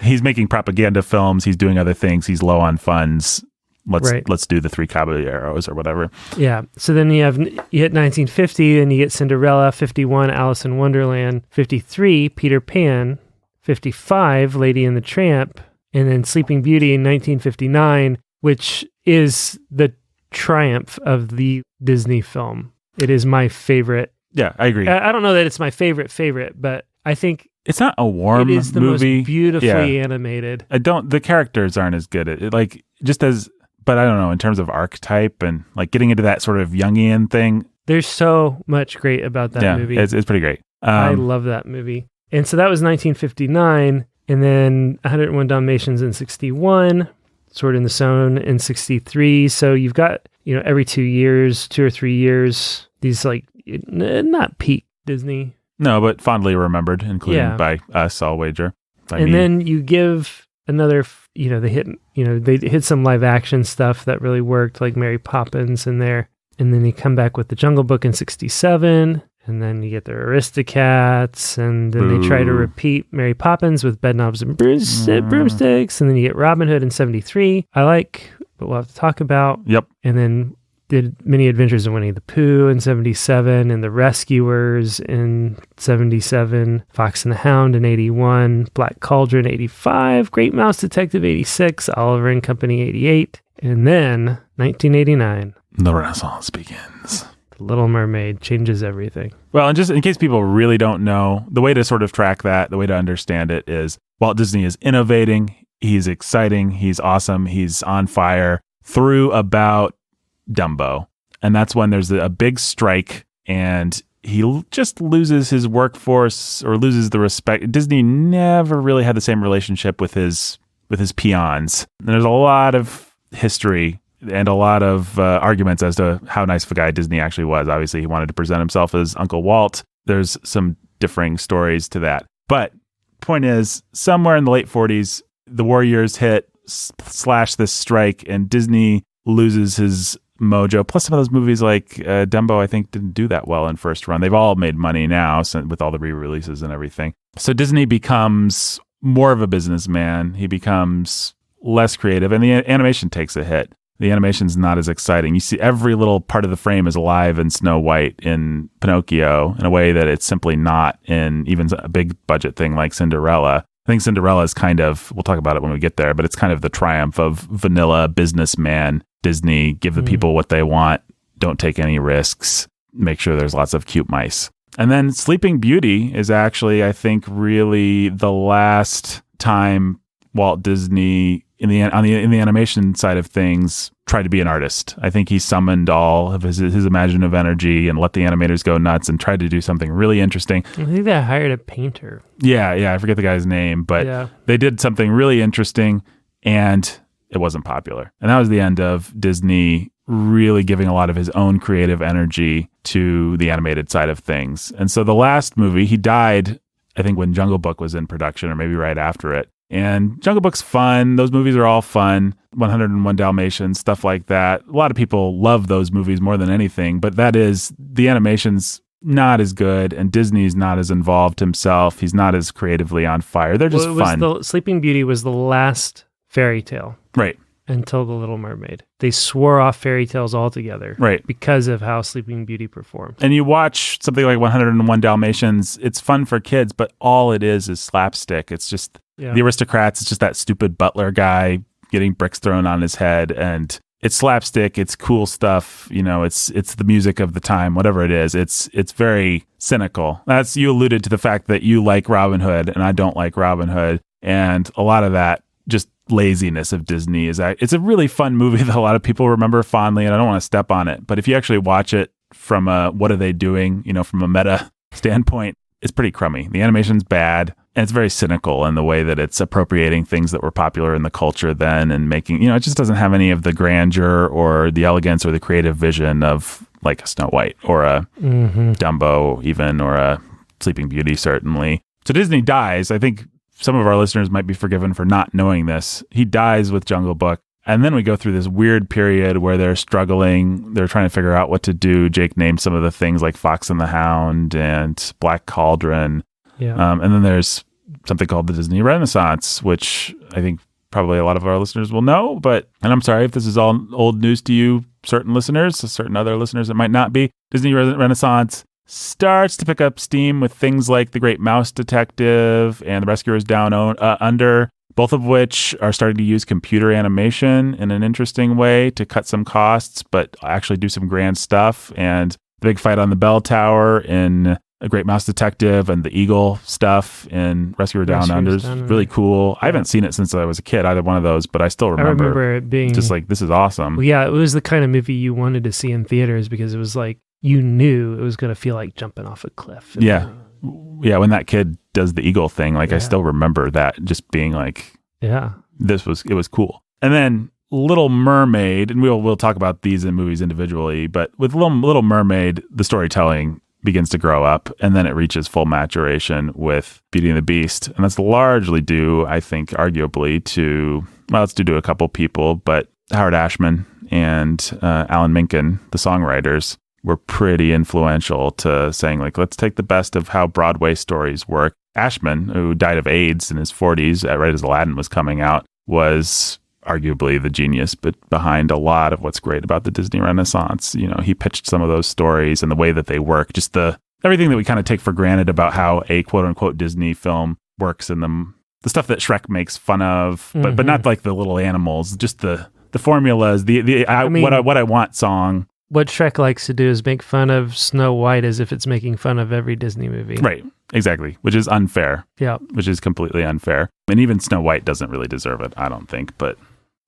he's making propaganda films. He's doing other things. He's low on funds. Let's do the Three Caballeros or whatever. Yeah. So then you hit 1950 and you get Cinderella, 51, Alice in Wonderland, 53, Peter Pan, 55, Lady and the Tramp, and then Sleeping Beauty in 1959, which is the triumph of the Disney film. It is my favorite. Yeah, I agree. I don't know that it's my favorite, but I think it's not a warm movie. It is the most beautifully animated. The characters aren't as good at it. But I don't know, in terms of archetype and like getting into that sort of Jungian thing. There's so much great about that movie. It's pretty great. I love that movie. And so that was 1959, and then 101 Dalmatians in 61, Sword in the Stone in 63. So you've got, every 2 or 3 years, these not peak Disney. No, but fondly remembered, including by us, I'll wager. Then you give another, they hit some live action stuff that really worked, like Mary Poppins in there. And then you come back with The Jungle Book in 67, and then you get the Aristocats, and then they try to repeat Mary Poppins with Bedknobs and Broomsticks, and then you get Robin Hood in 73. I like, but we'll have to talk about. Yep. And then did Many Adventures of Winnie the Pooh in 77, and The Rescuers in 77, Fox and the Hound in 81, Black Cauldron 85, Great Mouse Detective 86, Oliver and Company 88, and then 1989. The Renaissance begins. The Little Mermaid changes everything. Well, and just in case people really don't know, the way to sort of track that, the way to understand it is Walt Disney is innovating, he's exciting, he's awesome, he's on fire through about Dumbo. And that's when there's a big strike and just loses his workforce or loses the respect. Disney never really had the same relationship with his peons. There's a lot of history and a lot of arguments as to how nice of a guy Disney actually was. Obviously, he wanted to present himself as Uncle Walt. There's some differing stories to that. But point is, somewhere in the late 40s, the war years hit, slash this strike, and Disney loses his mojo. Plus, some of those movies like Dumbo, I think, didn't do that well in first run. They've all made money now with all the re-releases and everything. So Disney becomes more of a businessman. He becomes less creative, and the animation takes a hit. The animation's not as exciting. You see every little part of the frame is alive in Snow White, in Pinocchio, in a way that it's simply not in even a big budget thing like Cinderella. I think Cinderella is kind of, we'll talk about it when we get there, but it's kind of the triumph of vanilla businessman Disney. Give the people what they want, don't take any risks, make sure there's lots of cute mice. And then Sleeping Beauty is actually, I think, really the last time Walt Disney in the animation side of things tried to be an artist. I think he summoned all of his imaginative energy and let the animators go nuts and tried to do something really interesting. I think they hired a painter. Yeah, I forget the guy's name, but they did something really interesting and it wasn't popular. And that was the end of Disney really giving a lot of his own creative energy to the animated side of things. And so the last movie, he died, I think, when Jungle Book was in production or maybe right after it. And Jungle Book's fun. Those movies are all fun. 101 Dalmatians, stuff like that. A lot of people love those movies more than anything, but that is, the animation's not as good, and Disney's not as involved himself. He's not as creatively on fire. They're just fun. Sleeping Beauty was the last fairy tale. Right. Until The Little Mermaid. They swore off fairy tales altogether. Right. Because of how Sleeping Beauty performed. And you watch something like 101 Dalmatians, it's fun for kids, but all it is slapstick. It's just the aristocrats. It's just that stupid butler guy getting bricks thrown on his head. And it's slapstick. It's cool stuff. You know, it's the music of the time, whatever it is. It's very cynical. You alluded to the fact that you like Robin Hood and I don't like Robin Hood. And a lot of that just laziness of Disney it's a really fun movie that a lot of people remember fondly, and I don't want to step on it, but if you actually watch it from a what are they doing, from a meta standpoint, it's pretty crummy. The animation's bad, and it's very cynical in the way that it's appropriating things that were popular in the culture then and making, it just doesn't have any of the grandeur or the elegance or the creative vision of like a Snow White or a Dumbo even, or a Sleeping Beauty certainly. So Disney dies. I think some of our listeners might be forgiven for not knowing this. He dies with Jungle Book. And then we go through this weird period where they're struggling. They're trying to figure out what to do. Jake named some of the things like Fox and the Hound and Black Cauldron. Yeah. And then there's something called the Disney Renaissance, which I think probably a lot of our listeners will know. And I'm sorry if this is all old news to you, certain listeners, certain other listeners it might not be. Disney Renaissance starts to pick up steam with things like The Great Mouse Detective and The Rescuers Down Under, both of which are starting to use computer animation in an interesting way to cut some costs, but actually do some grand stuff. And the big fight on the bell tower in A Great Mouse Detective and the eagle stuff in Rescuers Down Under is really cool. I haven't seen it since I was a kid, either one of those, but I still remember it being just like, this is awesome. Well, yeah, it was the kind of movie you wanted to see in theaters because it was like, you knew it was going to feel like jumping off a cliff. Yeah. When that kid does the eagle thing, I still remember that just being like, it was cool. And then Little Mermaid, and we'll talk about these in movies individually, but with Little Mermaid, the storytelling begins to grow up, and then it reaches full maturation with Beauty and the Beast. And that's largely due, I think, arguably to a couple people, but Howard Ashman and Alan Menken, the songwriters, were pretty influential to saying, like, let's take the best of how Broadway stories work. Ashman, who died of AIDS in his 40s, right as Aladdin was coming out, was arguably the genius behind a lot of what's great about the Disney Renaissance. He pitched some of those stories and the way that they work, just everything that we kind of take for granted about how a quote unquote Disney film works, and the stuff that Shrek makes fun of, but not like the little animals, just the formulas, what I want song. What Shrek likes to do is make fun of Snow White as if it's making fun of every Disney movie. Right, exactly, which is unfair. Yeah. Which is completely unfair. And even Snow White doesn't really deserve it, I don't think, but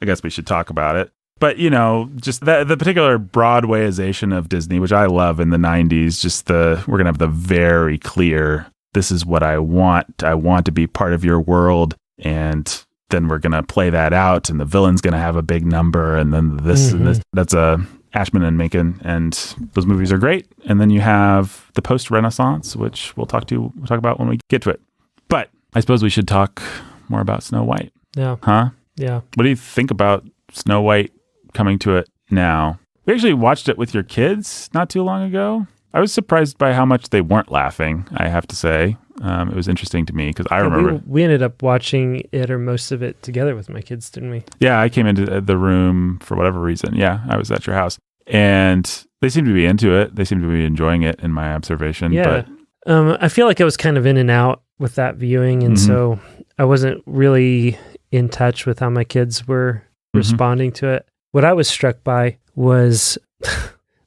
I guess we should talk about it. But, just the particular Broadwayization of Disney, which I love in the 90s, we're going to have the very clear, this is what I want. I want to be part of your world. And then we're going to play that out, and the villain's going to have a big number. And then this and this. That's Ashman and Menken. And those movies are great. And then you have the post-Renaissance, which we'll talk about when we get to it. But I suppose we should talk more about Snow White. Yeah. Huh? Yeah. What do you think about Snow White coming to it now? We actually watched it with your kids not too long ago. I was surprised by how much they weren't laughing, I have to say. It was interesting to me because I remember... We ended up watching it or most of it together with my kids, didn't we? Yeah, I came into the room for whatever reason. Yeah, I was at your house. And they seemed to be into it. They seemed to be enjoying it in my observation. Yeah. But I feel like I was kind of in and out with that viewing. And so I wasn't really in touch with how my kids were responding to it. What I was struck by was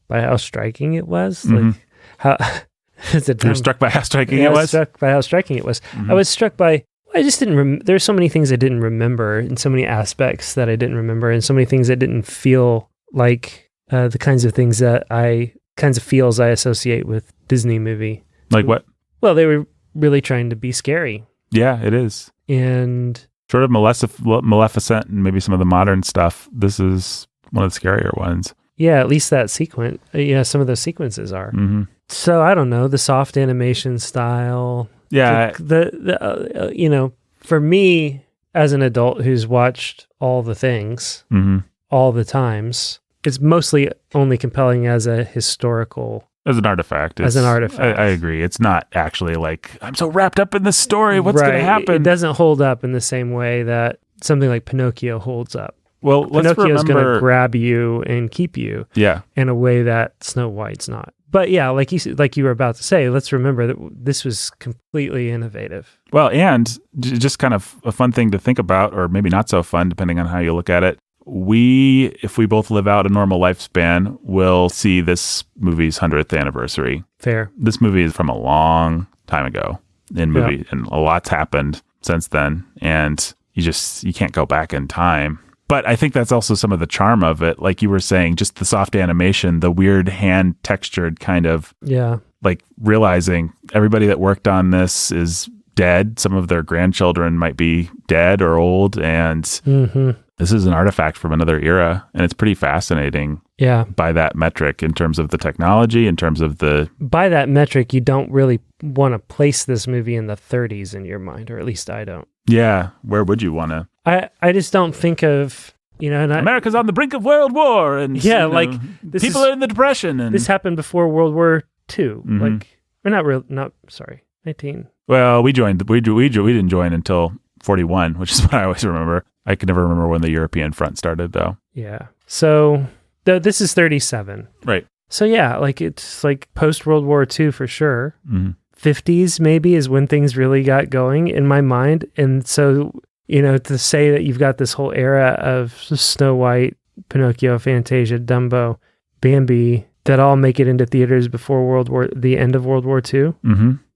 by how striking it was. Like how is it? You were struck by how striking it was? I was struck by how striking it was. I was struck by, I just didn't, there's so many things I didn't remember and so many aspects that I didn't remember and so many things that didn't feel like the kinds of feels I associate with Disney movie. Like what? Well, they were really trying to be scary. Yeah, it is. And short of Maleficent and maybe some of the modern stuff, this is one of the scarier ones. Yeah, at least that sequence. Yeah, some of those sequences are. So I don't know, the soft animation style. Yeah. For me as an adult who's watched all the things, all the times, it's mostly only compelling as a historical. As an artifact. I agree. It's not actually like, I'm so wrapped up in this story. What's going to happen? It doesn't hold up in the same way that something like Pinocchio holds up. Well, Pinocchio is going to grab you and keep you in a way that Snow White's not. But yeah, like you were about to say, let's remember that this was completely innovative. Well, and just kind of a fun thing to think about, or maybe not so fun, depending on how you look at it. If we both live out a normal lifespan, will see this movie's 100th anniversary. Fair. This movie is from a long time ago and a lot's happened since then, and you can't go back in time. But I think that's also some of the charm of it. Like you were saying, just the soft animation, the weird hand textured kind of, like realizing everybody that worked on this is dead. Some of their grandchildren might be dead or old. And this is an artifact from another era. And it's pretty fascinating by that metric in terms of the technology, in terms of the... By that metric, you don't really want to place this movie in the 30s in your mind, or at least I don't. Yeah. Where would you want to? I just don't think of, America's on the brink of World War. And people are in the Depression. And this happened before World War II. Like, we're not 19. Well, we didn't join until 41, which is what I always remember. I can never remember when the European front started, though. Yeah. So this is 37. Right. So yeah, like it's like post World War II for sure. 50s maybe is when things really got going in my mind. And so, to say that you've got this whole era of Snow White, Pinocchio, Fantasia, Dumbo, Bambi that all make it into theaters before the end of World War II.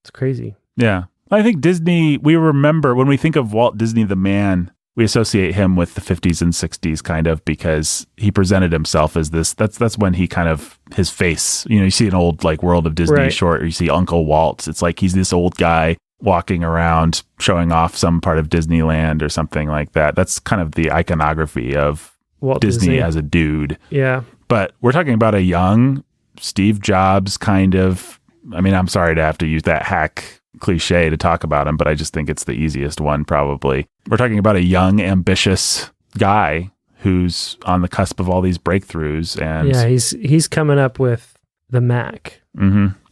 It's crazy. Yeah. I think Disney, we remember when we think of Walt Disney the man, we associate him with the 50s and 60s kind of because he presented himself as this. That's when he kind of, his face, you see an old like World of Disney short, or you see Uncle Walt. It's like he's this old guy walking around showing off some part of Disneyland or something like that. That's kind of the iconography of Walt Disney as a dude. Yeah. But we're talking about a young Steve Jobs kind of, I'm sorry to have to use that hack cliche to talk about him, but I just think it's the easiest one probably. We're talking about a young, ambitious guy who's on the cusp of all these breakthroughs. And yeah, he's coming up with the Mac.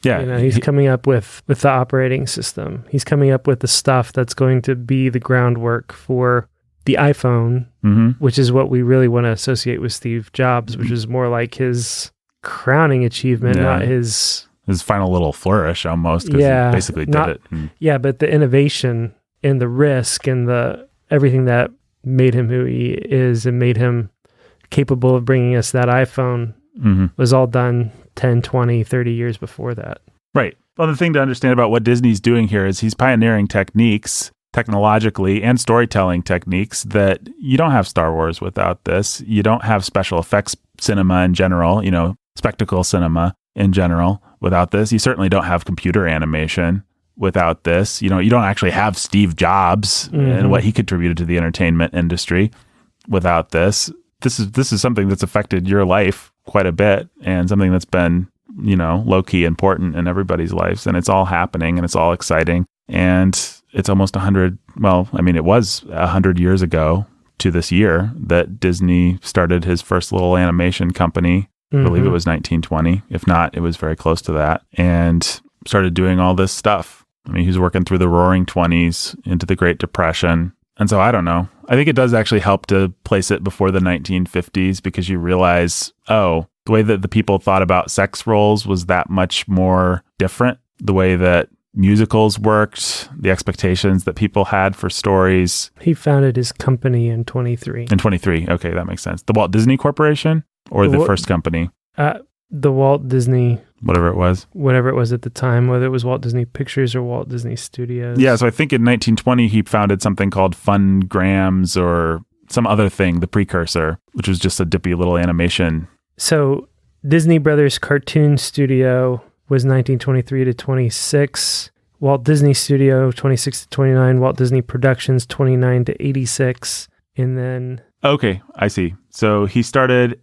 Yeah. He's coming up with the operating system. He's coming up with the stuff that's going to be the groundwork for the iPhone, which is what we really want to associate with Steve Jobs, which is more like his crowning achievement, not his final little flourish almost, because he basically did it. Yeah, but the innovation and the risk and the everything that made him who he is and made him capable of bringing us that iPhone was all done 10, 20, 30 years before that. Right. Well, the thing to understand about what Disney's doing here is he's pioneering techniques technologically and storytelling techniques that you don't have Star Wars without this. You don't have special effects cinema in general, spectacle cinema in general without this. You certainly don't have computer animation without this. You don't actually have Steve Jobs and what he contributed to the entertainment industry without this. This is something that's affected your life quite a bit, and something that's been, low-key important in everybody's lives. And it's all happening, and it's all exciting. And it's almost 100, it was 100 years ago to this year that Disney started his first little animation company. I believe it was 1920. If not, it was very close to that. And started doing all this stuff. He was working through the Roaring 20s into the Great Depression. And so I don't know. I think it does actually help to place it before the 1950s, because you realize, the way that the people thought about sex roles was that much more different. The way that musicals worked, the expectations that people had for stories. He founded his company in 23. In 23. Okay, that makes sense. The Walt Disney Corporation or the first company? The Walt Disney. Whatever it was. Whatever it was at the time, whether it was Walt Disney Pictures or Walt Disney Studios. Yeah, so I think in 1920 he founded something called Fungrams or some other thing, the precursor, which was just a dippy little animation. So Disney Brothers Cartoon Studio was 1923 to 26. Walt Disney Studio, 26 to 29. Walt Disney Productions, 29 to 86. And then... Okay, I see. So he started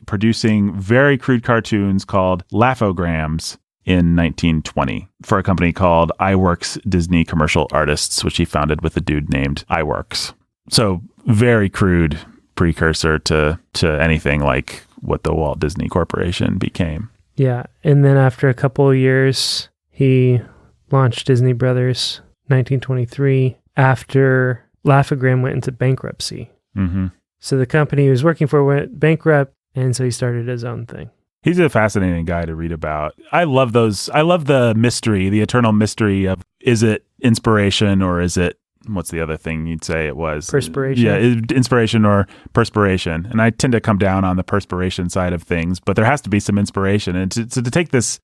producing very crude cartoons called Laughograms in 1920 for a company called iWorks Disney Commercial Artists, which he founded with a dude named iWorks. So very crude precursor to anything like what the Walt Disney Corporation became. Yeah, and then after a couple of years, he launched Disney Brothers, 1923, after Laugh-O-Gram went into bankruptcy. Mm-hmm. So the company he was working for went bankrupt, and so he started his own thing. He's a fascinating guy to read about. I love those. I love the mystery, the eternal mystery of, is it inspiration or is it, what's the other thing you'd say it was? Perspiration. Yeah, inspiration or perspiration. And I tend to come down on the perspiration side of things, but there has to be some inspiration. And to take this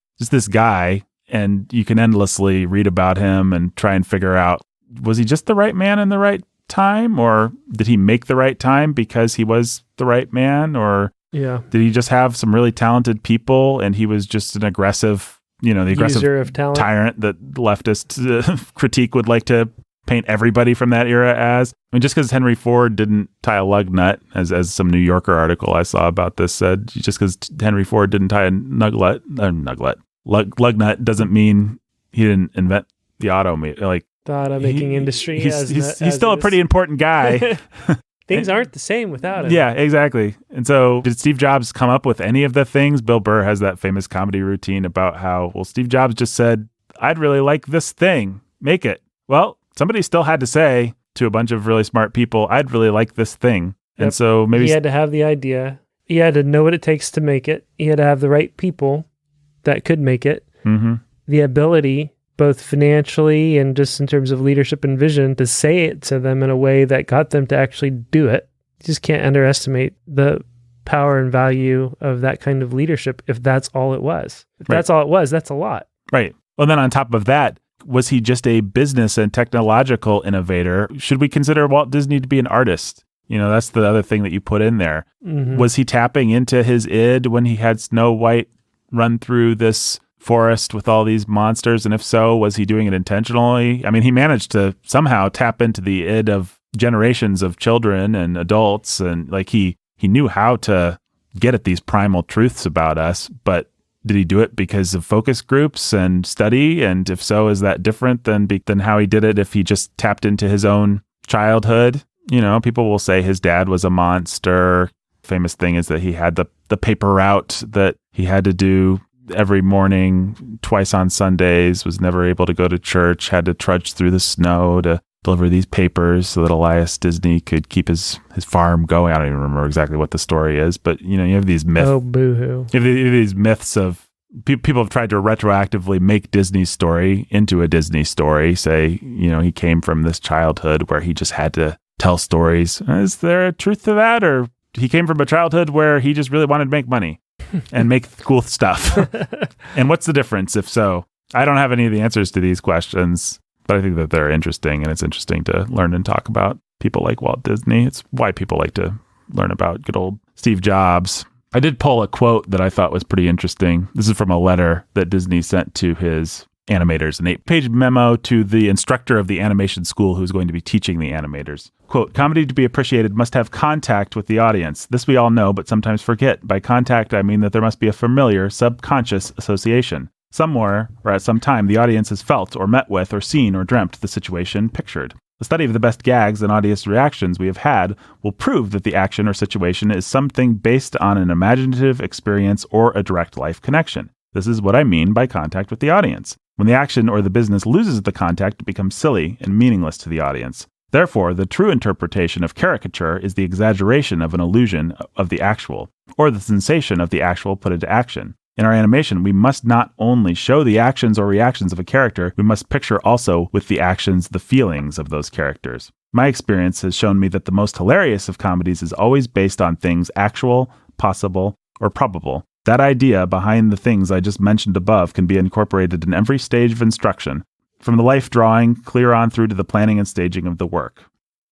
guy, and you can endlessly read about him and try and figure out, was he just the right man in the right time, or did he make the right time because he was the right man, or did he just have some really talented people and he was just an aggressive, the aggressive user of talent tyrant that leftist critique would like to paint everybody from that era as? I mean, just because Henry Ford didn't tie a lug nut, as some New Yorker article I saw about this said, just because Henry Ford didn't tie a lug nut doesn't mean he didn't invent the the auto-making industry. He's still a pretty important guy. Things aren't the same without him. Yeah, exactly. And so did Steve Jobs come up with any of the things? Bill Burr has that famous comedy routine about how, Steve Jobs just said, I'd really like this thing. Make it. Well, somebody still had to say to a bunch of really smart people, I'd really like this thing. Yep. And so maybe... He had to have the idea. He had to know what it takes to make it. He had to have the right people that could make it. Mm-hmm. The ability, both financially and just in terms of leadership and vision, to say it to them in a way that got them to actually do it. You just can't underestimate the power and value of that kind of leadership if that's all it was. If that's all it was, that's a lot. Right. Well, then on top of that, was he just a business and technological innovator? Should we consider Walt Disney to be an artist? That's the other thing that you put in there. Mm-hmm. Was he tapping into his id when he had Snow White run through this forest with all these monsters? And if so, was he doing it intentionally? I mean, he managed to somehow tap into the id of generations of children and adults, and he knew how to get at these primal truths about us, but did he do it because of focus groups and study? And if so, is that different than how he did it if he just tapped into his own childhood? People will say his dad was a monster. Famous thing is that he had the paper route that he had to do every morning, twice on Sundays, was never able to go to church, had to trudge through the snow to deliver these papers so that Elias Disney could keep his farm going. I don't even remember exactly what the story is, but you have these myths. Oh, boo-hoo. You have these myths of people have tried to retroactively make Disney's story into a Disney story. Say, he came from this childhood where he just had to tell stories. Is there a truth to that? Or he came from a childhood where he just really wanted to make money and make cool stuff? And what's the difference if so? I don't have any of the answers to these questions. But I think that they're interesting, and it's interesting to learn and talk about people like Walt Disney. It's why people like to learn about good old Steve Jobs. I did pull a quote that I thought was pretty interesting. This is from a letter that Disney sent to his animators, an 8-page memo to the instructor of the animation school who's going to be teaching the animators. Quote, comedy to be appreciated must have contact with the audience. This we all know, but sometimes forget. By contact, I mean that there must be a familiar, subconscious association. Somewhere, or at some time, the audience has felt or met with or seen or dreamt the situation pictured. The study of the best gags and audience reactions we have had will prove that the action or situation is something based on an imaginative experience or a direct life connection. This is what I mean by contact with the audience. When the action or the business loses the contact, it becomes silly and meaningless to the audience. Therefore, the true interpretation of caricature is the exaggeration of an illusion of the actual, or the sensation of the actual put into action. In our animation, we must not only show the actions or reactions of a character, we must picture also with the actions the feelings of those characters. My experience has shown me that the most hilarious of comedies is always based on things actual, possible, or probable. That idea behind the things I just mentioned above can be incorporated in every stage of instruction, from the life drawing clear on through to the planning and staging of the work.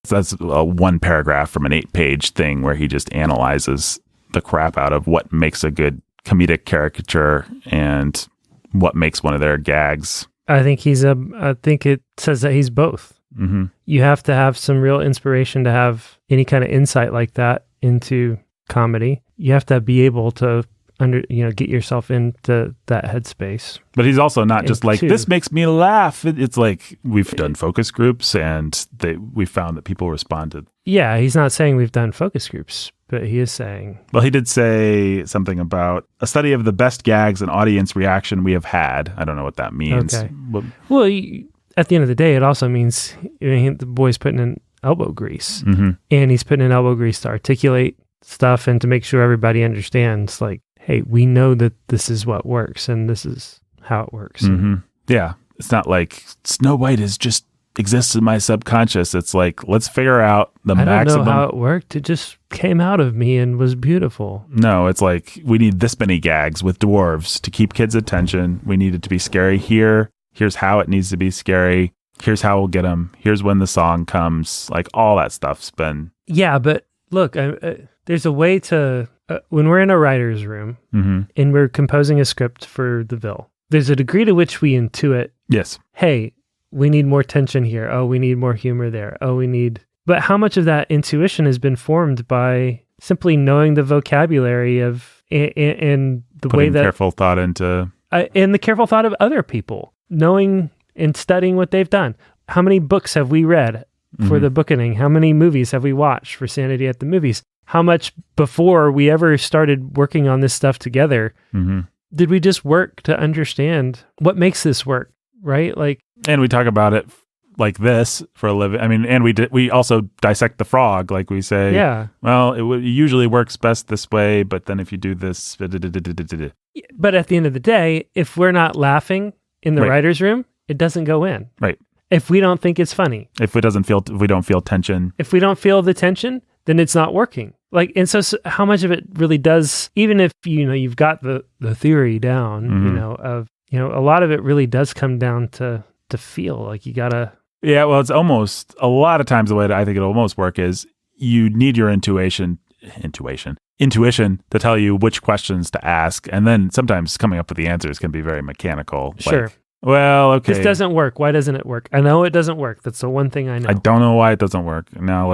So that's one paragraph from an 8-page thing where he just analyzes the crap out of what makes a good comedic caricature and what makes one of their gags. I think it says that he's both. Mm-hmm. You have to have some real inspiration to have any kind of insight like that into comedy. You have to be able to get yourself into that headspace. But he's also not just like, two, this makes me laugh. It's like, we've done focus groups and we found that people responded. Yeah, he's not saying we've done focus groups, but he is saying... Well, he did say something about a study of the best gags and audience reaction we have had. I don't know what that means. Okay. Well, at the end of the day, it also means the boy's putting in elbow grease. Mm-hmm. And he's putting in elbow grease to articulate stuff and to make sure everybody understands, like, hey, we know that this is what works and this is how it works. Mm-hmm. Yeah. It's not like Snow White just exists in my subconscious. It's like, let's figure out the maximum. I don't know how it worked. It just came out of me and was beautiful. No, it's like, we need this many gags with dwarves to keep kids' attention. We need it to be scary here. Here's how it needs to be scary. Here's how we'll get them. Here's when the song comes. Like, all that stuff's been... Yeah, but look, there's a way to... when we're in a writer's room mm-hmm. and we're composing a script for the Ville, there's a degree to which we intuit, yes, hey, we need more tension here. Oh, we need more humor there. Oh, we need... But how much of that intuition has been formed by simply knowing the vocabulary of and the putting way that... careful thought into... and the careful thought of other people, knowing and studying what they've done. How many books have we read for mm-hmm. the bookening? How many movies have we watched for Sanity at the Movies? How much before we ever started working on this stuff together, mm-hmm. did we just work to understand what makes this work, right? Like, and we talk about it like this for a living. I mean, and we also dissect the frog, like we say, yeah. Well, it usually works best this way, but then if you do this, but at the end of the day, if we're not laughing in the right. writer's room, it doesn't go in. Right. If we don't think it's funny, if we don't feel tension, if we don't feel the tension, then it's not working. Like, and so how much of it really does, even if, you've got the theory down, mm-hmm. a lot of it really does come down to feel like you gotta. Yeah. Well, it's almost a lot of times the way that I think it'll almost work is you need your intuition to tell you which questions to ask. And then sometimes coming up with the answers can be very mechanical. Sure. Like, well, okay. This doesn't work. Why doesn't it work? I know it doesn't work. That's the one thing I know. I don't know why it doesn't work. Now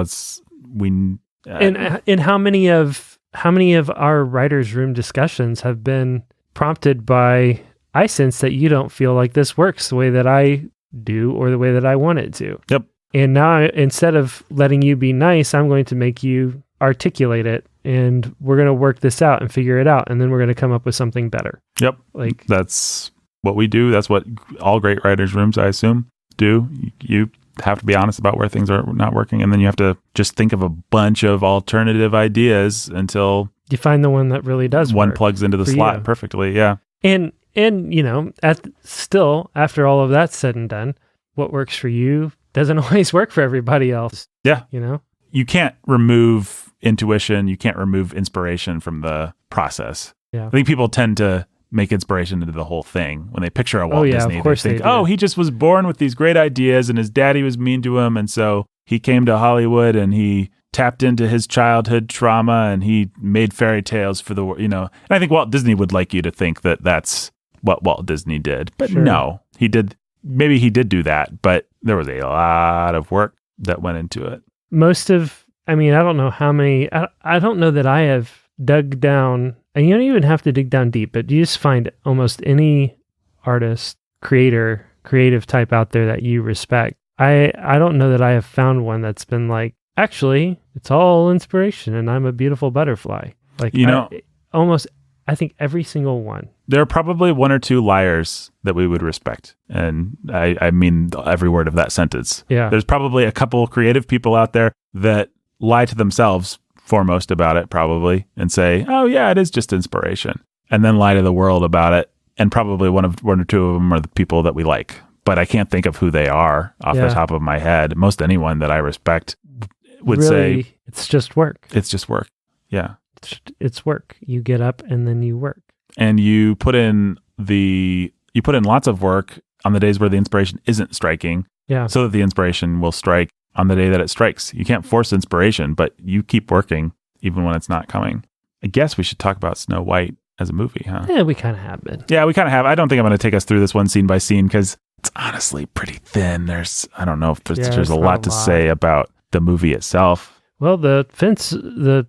and how many of our writers' room discussions have been prompted by, I sense that you don't feel like this works the way that I do or the way that I want it to. Yep. And now instead of letting you be nice, I'm going to make you articulate it, and we're going to work this out and figure it out, and then we're going to come up with something better. Yep. Like, that's what we do. That's what all great writers' rooms, I assume, do. You have to be honest about where things are not working, and then you have to just think of a bunch of alternative ideas until you find the one that really does one work plugs into the slot perfectly. Yeah. And still after all of that's said and done, what works for you doesn't always work for everybody else. Yeah. You can't remove intuition, you can't remove inspiration from the process. Yeah. I think people tend to make inspiration into the whole thing. When they picture a Walt Disney, of course they think, they do. oh, he just was born with these great ideas and his daddy was mean to him. And so he came to Hollywood and he tapped into his childhood trauma and he made fairy tales for the world, And I think Walt Disney would like you to think that that's what Walt Disney did. But no, maybe he did do that, but there was a lot of work that went into it. I don't know how many, I don't know that I have dug down, and you don't even have to dig down deep, but you just find almost any artist, creative type out there that you respect. I don't know that I have found one that's been like, actually, it's all inspiration and I'm a beautiful butterfly. Like, I think every single one. There are probably one or two liars that we would respect. And I mean every word of that sentence. Yeah. There's probably a couple creative people out there that lie to themselves foremost about it probably and say, oh yeah, it is just inspiration. And then lie to the world about it. And probably one or two of them are the people that we like. But I can't think of who they are off the top of my head. Most anyone that I respect would really, say... it's just work. It's just work. Yeah. It's work. You get up and then you work. And you put in lots of work on the days where the inspiration isn't striking. Yeah. So that the inspiration will strike on the day that it strikes. You can't force inspiration, but you keep working even when it's not coming. I guess we should talk about Snow White as a movie, huh? Yeah, we kind of have been. Yeah, we kind of have. I don't think I'm going to take us through this one scene by scene because it's honestly pretty thin. I don't know if there's a lot to say about the movie itself. Well, the fence. The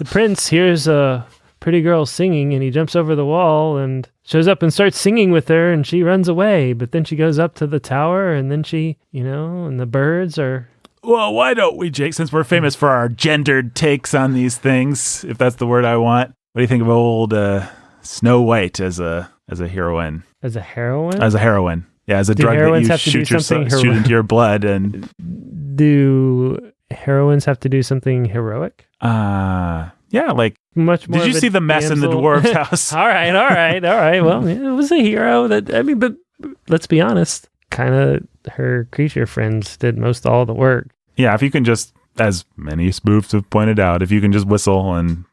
prince hears a pretty girl singing and he jumps over the wall and shows up and starts singing with her and she runs away. But then she goes up to the tower and then she, and the birds are... Well, why don't we, Jake, since we're famous for our gendered takes on these things, if that's the word I want, what do you think of old Snow White as a heroine? As a heroine? As a heroine. Yeah, as a drug that you shoot into your blood. And do heroines have to do something heroic? Yeah, like much more. Did you see the mess in the dwarf's house? all right. Well, it was a hero but let's be honest, kind of her creature friends did most all the work. Yeah, if you can just, as many spoofs have pointed out, if you can just whistle and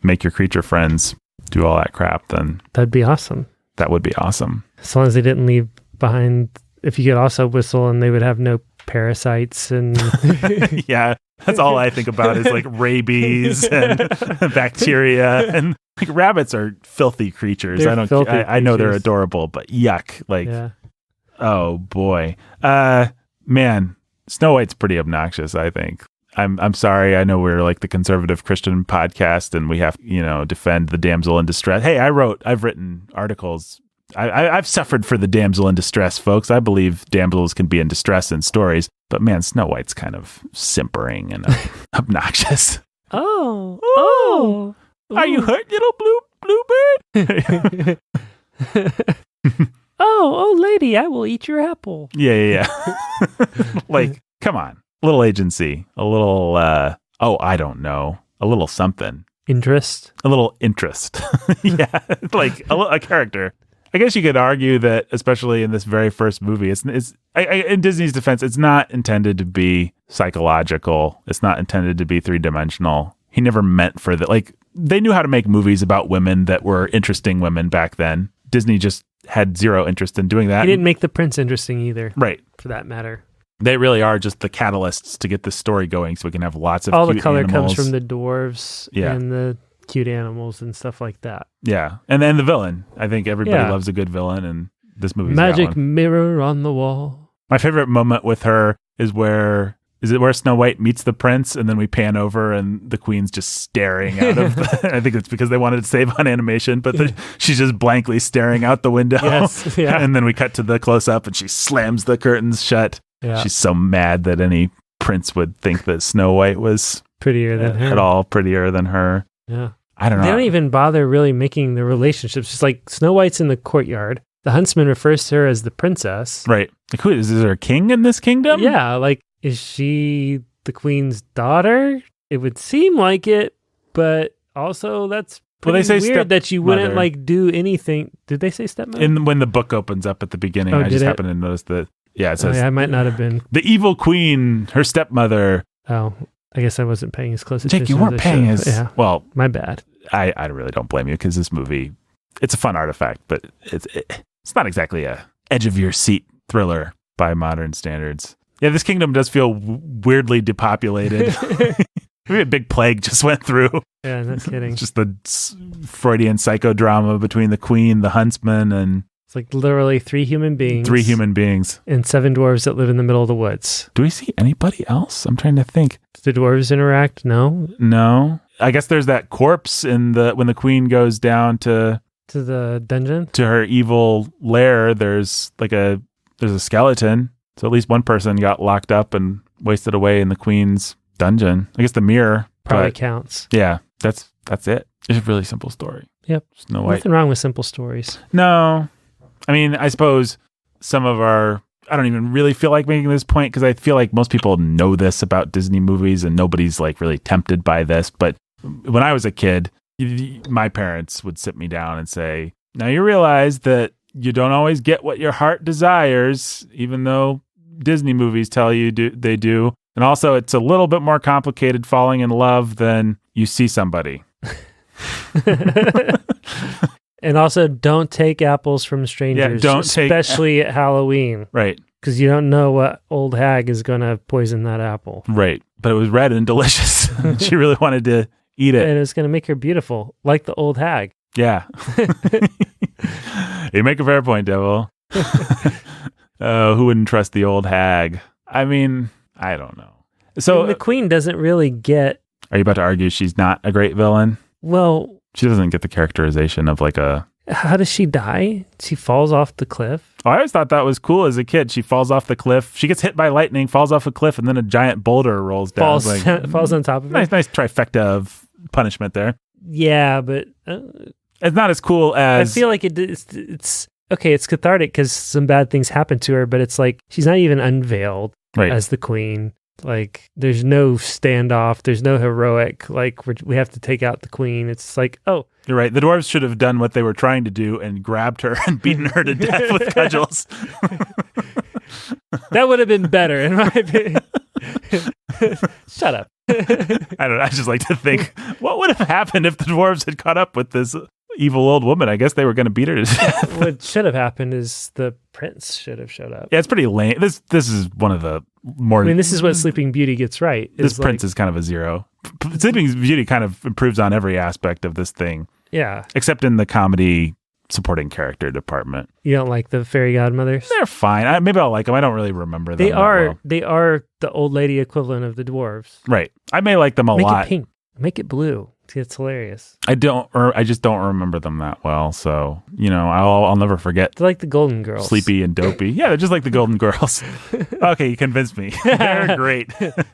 make your creature friends do all that crap, then that'd be awesome. That would be awesome. As long as they didn't leave behind, if you could also whistle and they would have no parasites and yeah, that's all I think about is like rabies and bacteria, and like rabbits are filthy creatures. I know they're adorable, but yuck. Like, oh boy, man, Snow White's pretty obnoxious. I think. I'm sorry. I know we're like the conservative Christian podcast, and we have defend the damsel in distress. Hey, I've written articles. I've suffered for the damsel in distress, folks. I believe damsels can be in distress in stories, but man, Snow White's kind of simpering and obnoxious. Oh, are you hurt, little bluebird? oh, lady, I will eat your apple. Yeah. Like, come on, a little agency, a little. I don't know, a little something. Interest. A little interest. Yeah, like a character. I guess you could argue that, especially in this very first movie, it's in Disney's defense, it's not intended to be psychological. It's not intended to be three-dimensional. He never meant for that. Like, they knew how to make movies about women that were interesting women back then. Disney just had zero interest in doing that. He didn't make the prince interesting either. Right. For that matter. They really are just the catalysts to get this story going so we can have lots of all cute the color animals. comes from the dwarves and the cute animals and stuff like that. Yeah. And then the villain. I think everybody loves a good villain, and this movie's magic mirror on the wall. My favorite moment with her is where Snow White meets the prince, and then we pan over and the queen's just staring out of I think it's because they wanted to save on animation, but she's just blankly staring out the window. Yes, yeah. And then we cut to the close up and she slams the curtains shut. Yeah. She's so mad that any prince would think that Snow White was prettier than her. At all prettier than her. Yeah. I don't know. They don't even bother really making the relationships. Just like Snow White's in the courtyard. The huntsman refers to her as the princess. Right. Like, who is there a king in this kingdom? Yeah. Like, is she the queen's daughter? It would seem like it, but also that's pretty weird that you wouldn't like do anything. Did they say stepmother? When the book opens up at the beginning, I just happened to notice that. Yeah, it says I might not have been. The evil queen, her stepmother. Oh, I guess I wasn't paying as close attention. Jake, you weren't paying as well. My bad. I really don't blame you because this movie, it's a fun artifact, but it's not exactly a edge of your seat thriller by modern standards. Yeah, this kingdom does feel weirdly depopulated. Maybe a big plague just went through. Yeah, no kidding. It's just the Freudian psychodrama between the queen, the huntsman, and it's like literally 3 human beings. 3 human beings. And 7 dwarves that live in the middle of the woods. Do we see anybody else? I'm trying to think. Do the dwarves interact? No. I guess there's that corpse when the queen goes down to the dungeon, to her evil lair. There's a skeleton. So at least one person got locked up and wasted away in the queen's dungeon. I guess the mirror probably counts. Yeah, that's it. It's a really simple story. Yep. Snow White. Nothing wrong with simple stories. No. I mean, I suppose some of I don't even really feel like making this point because I feel like most people know this about Disney movies and nobody's like really tempted by this. But when I was a kid, my parents would sit me down and say, now you realize that you don't always get what your heart desires, even though Disney movies tell you they do. And also, it's a little bit more complicated falling in love than you see somebody. And also, don't take apples from strangers, especially at Halloween. Right. Because you don't know what old hag is going to poison that apple. Right. But it was red and delicious. She really wanted to eat it. And it was going to make her beautiful, like the old hag. Yeah. You make a fair point, Devil. Who wouldn't trust the old hag? I mean, I don't know. So the queen doesn't really get... Are you about to argue she's not a great villain? Well... She doesn't get the characterization of like a... How does she die? She falls off the cliff? Oh, I always thought that was cool as a kid. She falls off the cliff. She gets hit by lightning, falls off a cliff, and then a giant boulder rolls down. Falls on top of it. Nice trifecta of punishment there. Yeah, but... it's not as cool as... I feel like it's okay, it's cathartic because some bad things happen to her, but it's like she's not even unveiled as the queen. Like, there's no standoff. There's no heroic, like, we have to take out the queen. It's like, oh. You're right. The dwarves should have done what they were trying to do and grabbed her and beaten her to death with cudgels. That would have been better, in my opinion. Shut up. I don't know. I just like to think, what would have happened if the dwarves had caught up with this evil old woman? I guess they were going to beat her to death. What should have happened is the prince should have showed up. Yeah, it's pretty lame. This is one of the more... I mean, this is what Sleeping Beauty gets right. This prince is kind of a zero. Sleeping Beauty kind of improves on every aspect of this thing. Yeah. Except in the comedy supporting character department. You don't like the fairy godmothers? They're fine. Maybe I'll like them. I don't really remember them. They are the old lady equivalent of the dwarves. Right. I may like them a lot. Make it pink. Make it blue. It's hilarious. I just don't remember them that well. So, I'll never forget. They're like the Golden Girls. Sleepy and dopey. Yeah, they're just like the Golden Girls. Okay, you convinced me. They're great.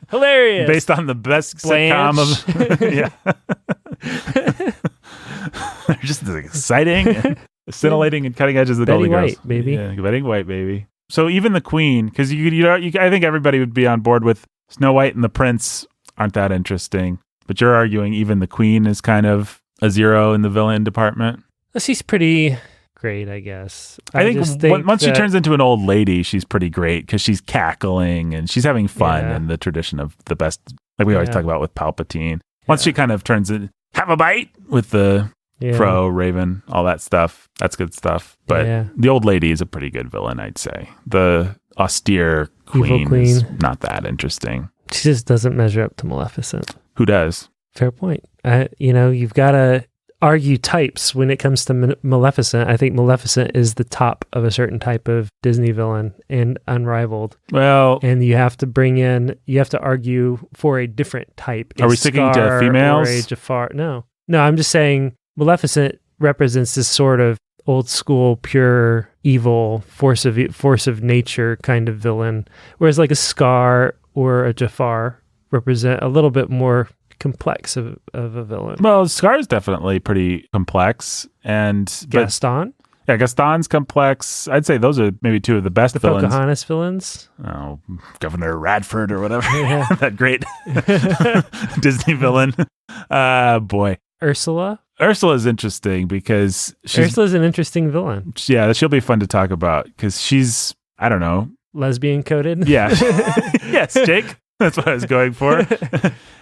Hilarious. Based on the best Blanche. sitcom of... Yeah. They're just as exciting and scintillating and cutting edge as the Betty Golden Girls. White, baby. Yeah, Betty White, baby. So even the queen, because I think everybody would be on board with Snow White and the prince aren't that interesting. But you're arguing even the queen is kind of a zero in the villain department? She's pretty great, I guess. I think once she turns into an old lady, she's pretty great because she's cackling and she's having fun in the tradition of the best, like we always talk about with Palpatine. Once she kind of turns it, have a bite with the crow, raven, all that stuff. That's good stuff. But the old lady is a pretty good villain, I'd say. The austere queen is not that interesting. She just doesn't measure up to Maleficent. Who does? Fair point. You've got to argue types when it comes to Maleficent. I think Maleficent is the top of a certain type of Disney villain and unrivaled. Well, and you have to argue for a different type. Are we sticking to females? Or a Jafar? No, I'm just saying Maleficent represents this sort of old school, pure evil force of nature kind of villain, whereas like a Scar or a Jafar represent a little bit more complex of a villain. Well, Scar's definitely pretty complex, and Gaston. Yeah, Gaston's complex. I'd say those are maybe two of the best villains. The Pocahontas villains. Oh, Governor Radford or whatever. Yeah. That great Disney villain. Boy. Ursula. Ursula's interesting because Ursula's an interesting villain. Yeah, she'll be fun to talk about because she's, I don't know, lesbian coded. Yeah. Yes, Jake. That's what I was going for.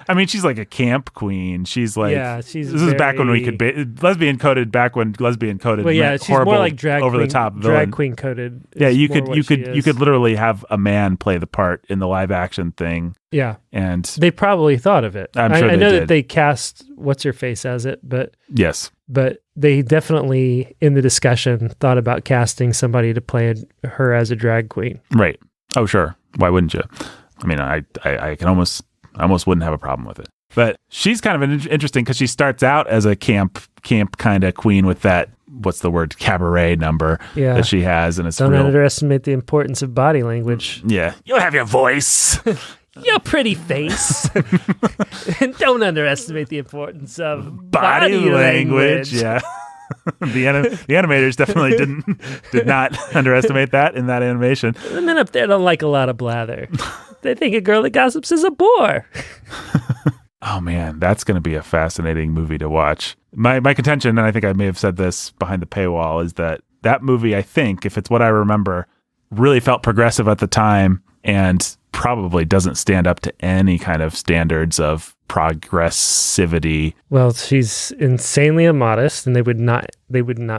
I mean, she's like a camp queen. She's like, this is back when we could lesbian coded. Back when lesbian coded. Well, yeah, she's horrible, more like drag over queen, the top drag queen coded. Yeah, you could literally have a man play the part in the live action thing. Yeah, and they probably thought of it. I'm sure I know did. that they cast what's her face as it, but yes, but they definitely in the discussion thought about casting somebody to play her as a drag queen. Right. Oh, sure. Why wouldn't you? I mean, I almost wouldn't have a problem with it. But she's kind of interesting because she starts out as a camp kind of queen with that, what's the word, cabaret number that she has. And it's Don't underestimate the importance of body language. Yeah. You'll have your voice. Your pretty face. And don't underestimate the importance of body language. Yeah. The animators definitely did not underestimate that in that animation. The men up there don't like a lot of blather. They think a girl that gossips is a bore. Oh man, that's going to be a fascinating movie to watch. My contention, and I think I may have said this behind the paywall, is that movie, I think, if it's what I remember, really felt progressive at the time and probably doesn't stand up to any kind of standards of progressivity. Well, she's insanely immodest, and they would not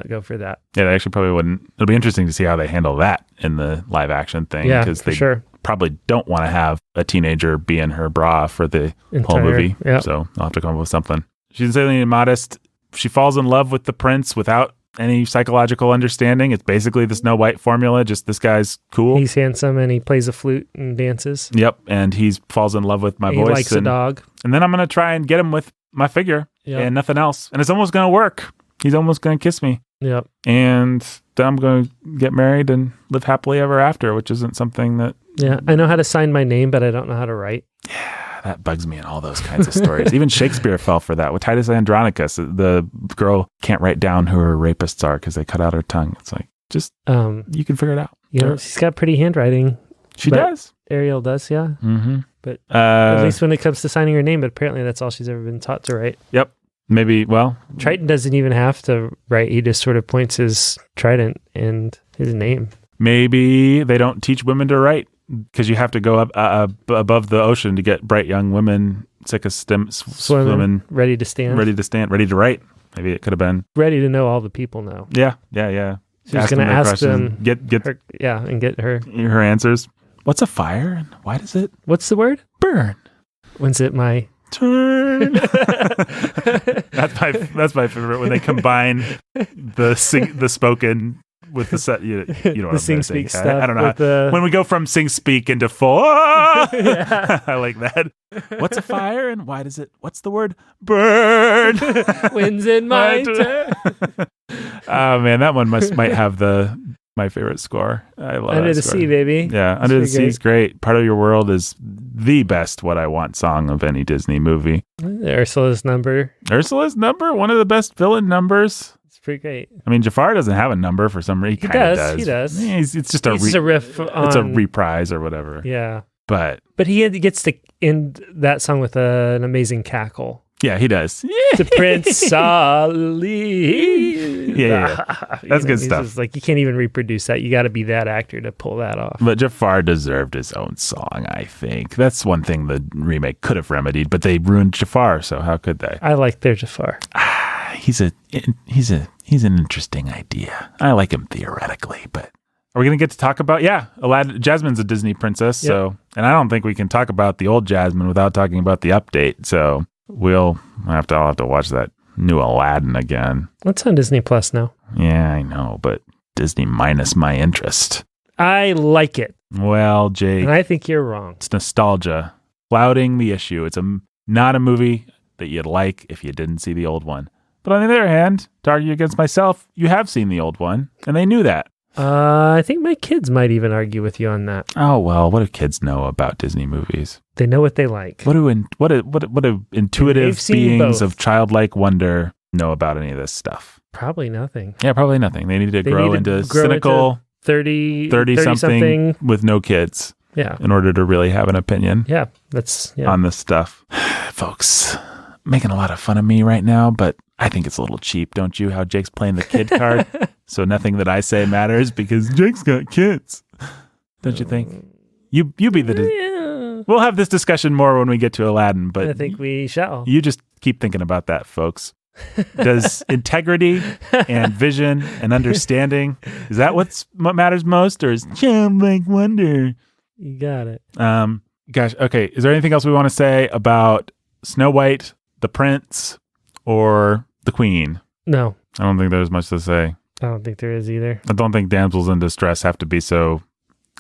go for that. Yeah, they actually probably wouldn't. It'll be interesting to see how they handle that in the live action thing. Yeah, because they sure. probably don't want to have a teenager be in her bra for the whole movie. Yep. So I'll have to come up with something. She's insanely immodest. She falls in love with the prince without any psychological understanding. It's basically the Snow White formula. Just this guy's cool. He's handsome and he plays a flute and dances. Yep. And he falls in love with my voice. He likes a dog. And then I'm going to try and get him with my figure and nothing else. And it's almost going to work. He's almost going to kiss me. Yep. And then I'm going to get married and live happily ever after, which isn't something that... Yeah. I know how to sign my name, but I don't know how to write. Yeah. That bugs me in all those kinds of stories. Even Shakespeare fell for that. With Titus Andronicus, the girl can't write down who her rapists are because they cut out her tongue. It's like, just, you can figure it out. You know, she's got pretty handwriting. She does. Ariel does, yeah. Mm-hmm. But at least when it comes to signing her name, but apparently that's all she's ever been taught to write. Yep. Maybe, well... Triton doesn't even have to write. He just sort of points his trident and his name. Maybe they don't teach women to write. Because you have to go up above the ocean to get bright young women sick of swimming, ready to stand, ready to write. Maybe it could have been ready to know all the people now. Yeah. She's going to ask them, get her, and get her answers. What's a fire and why does it? What's the word? Burn. When's it my turn? That's my favorite when they combine the spoken. With the set, you know what I'm sing saying. Speak stuff. I don't know when we go from sing speak into full. I like that. What's a fire and why does it? What's the word? Burn. When's in my turn? Oh man, that one might have my favorite score. I love Under that the score. Sea, baby. Yeah, Under the Sea is great. Part of Your World is the best What I Want song of any Disney movie. Ursula's Number, one of the best villain numbers. Pretty great. I mean, Jafar doesn't have a number for some reason. He does. It's just a riff. It's a reprise or whatever. Yeah. But gets to end that song with an amazing cackle. Yeah, he does. To Prince Ali. Yeah. That's good stuff. Just like, you can't even reproduce that. You got to be that actor to pull that off. But Jafar deserved his own song, I think. That's one thing the remake could have remedied, but they ruined Jafar, so how could they? I like their Jafar. He's an interesting idea. I like him theoretically, but are we going to get to talk about? Yeah, Aladdin. Jasmine's a Disney princess, so and I don't think we can talk about the old Jasmine without talking about the update. So I'll have to watch that new Aladdin again. It's on Disney Plus now. Yeah, I know, but Disney minus my interest. I like it. Well, Jake, and I think you're wrong. It's nostalgia clouding the issue. It's not a movie that you'd like if you didn't see the old one. But on the other hand, to argue against myself, you have seen the old one, and they knew that. I think my kids might even argue with you on that. Oh well, what do kids know about Disney movies? They know what they like. What do intuitive beings of childlike wonder know about any of this stuff? Probably nothing. Yeah, probably nothing. They need to grow into cynical 30-something with no kids. Yeah, in order to really have an opinion. Yeah, on this stuff, folks. Making a lot of fun of me right now, but I think it's a little cheap, don't you? How Jake's playing the kid card, so nothing that I say matters because Jake's got kids. Don't you think? You be the We'll have this discussion more when we get to Aladdin, but I think we shall. you just keep thinking about that, folks. Does integrity and vision and understanding, is that what matters most, or is childlike wonder? You got it. Gosh, okay. Is there anything else we want to say about Snow White, the prince, or the queen? No. I don't think there's much to say. I don't think there is either. I don't think damsels in distress have to be so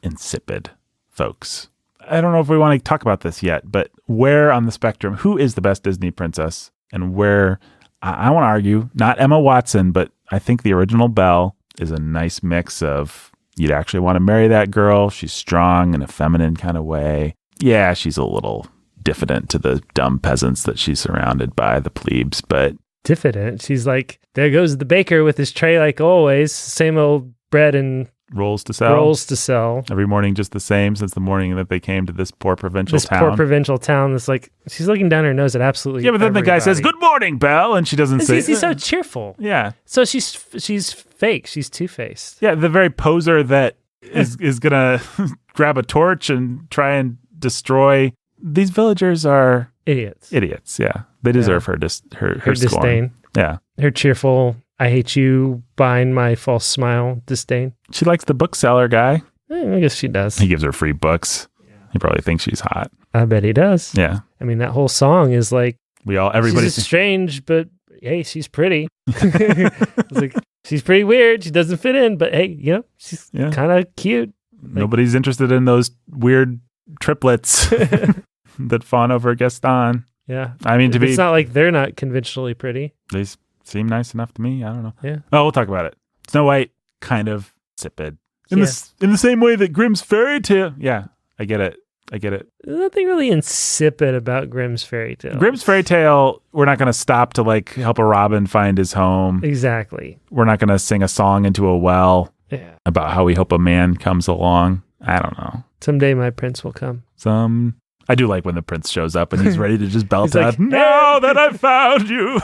insipid, folks. I don't know if we want to talk about this yet, but where on the spectrum, who is the best Disney princess? And where, I want to argue, not Emma Watson, but I think the original Belle is a nice mix of, you'd actually want to marry that girl. She's strong in a feminine kind of way. Yeah, she's a little diffident to the dumb peasants that she's surrounded by, the plebes, but... Diffident? She's like, there goes the baker with his tray like always. Same old bread and... Rolls to sell. Every morning just the same since the morning that they came to this poor provincial town. This poor provincial town that's like, she's looking down her nose at absolutely Yeah, but then everybody. The guy says, "Good morning, Belle," and she doesn't say... He's so cheerful. Yeah. So she's fake. She's two-faced. Yeah, the very poser that is going to grab a torch and try and destroy... These villagers are... Idiots, yeah. They deserve her disdain. Yeah. Her cheerful, I hate you behind my false smile disdain. She likes the bookseller guy. I guess she does. He gives her free books. Yeah. He probably thinks she's hot. I bet he does. Yeah. I mean, that whole song is like, everybody's she's strange, but hey, she's pretty. It's like, she's pretty weird. She doesn't fit in, but hey, she's kind of cute. Nobody's interested in those weird triplets that fawn over Gaston. Yeah. I mean, it's not like they're not conventionally pretty. They seem nice enough to me. I don't know. Yeah. Oh, we'll talk about it. Snow White, kind of insipid. In the same way that Grimm's fairy tale. Yeah, I get it. There's nothing really insipid about Grimm's fairy tale. Grimm's fairy tale, we're not going to stop to like help a robin find his home. Exactly. We're not going to sing a song into a well about how we hope a man comes along. I don't know. Someday my prince will come. I do like when the prince shows up and he's ready to just belt out, like, "Now that I've found you."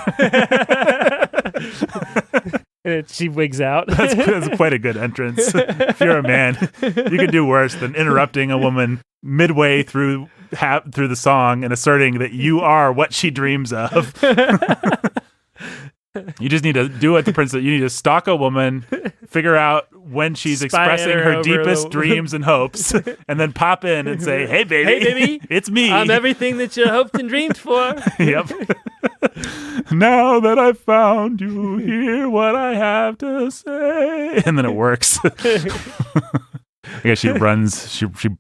And she wigs out. That's quite a good entrance. If you're a man, you could do worse than interrupting a woman midway through the song and asserting that you are what she dreams of. You just need to do what the prince said. You need to stalk a woman, figure out when she's expressing her deepest dreams and hopes, and then pop in and say, "Hey, baby, it's me. I'm everything that you hoped and dreamed for." Yep. Now that I've found you, hear what I have to say. And then it works. I guess she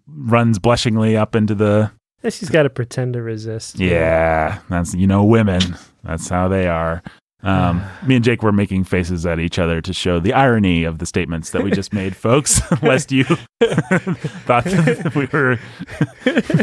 runs blushingly up into the... She's got to pretend to resist. Yeah, that's, women. That's how they are. Me and Jake were making faces at each other to show the irony of the statements that we just made, folks, lest you thought that we were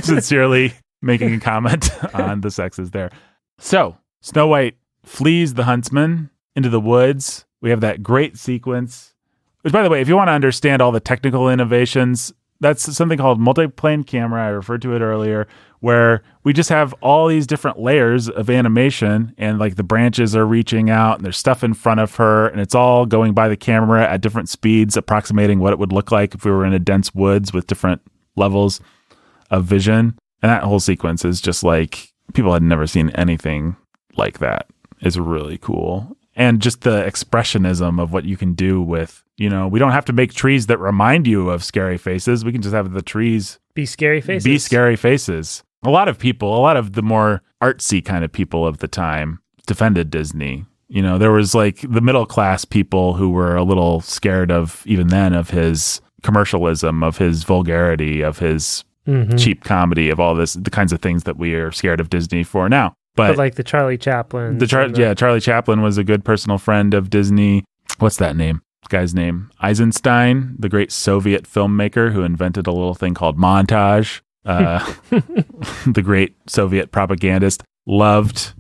sincerely making a comment on the sexes there. So, Snow White flees the huntsman into the woods. We have that great sequence, which, by the way, if you want to understand all the technical innovations, that's something called multiplane camera. I referred to it earlier, where we just have all these different layers of animation, and like the branches are reaching out and there's stuff in front of her, and it's all going by the camera at different speeds, approximating what it would look like if we were in a dense woods with different levels of vision. And that whole sequence is just like, people had never seen anything like that. It's really cool. And just the expressionism of what you can do with, we don't have to make trees that remind you of scary faces. We can just have the trees be scary faces. A lot of the more artsy kind of people of the time defended Disney. There was like the middle class people who were a little scared of, even then, of his commercialism, of his vulgarity, of his cheap comedy, of all this, the kinds of things that we are scared of Disney for now. But like the Charlie Chaplin. Charlie Chaplin was a good personal friend of Disney. What's that name? Guy's name? Eisenstein, the great Soviet filmmaker who invented a little thing called montage. The great Soviet propagandist, loved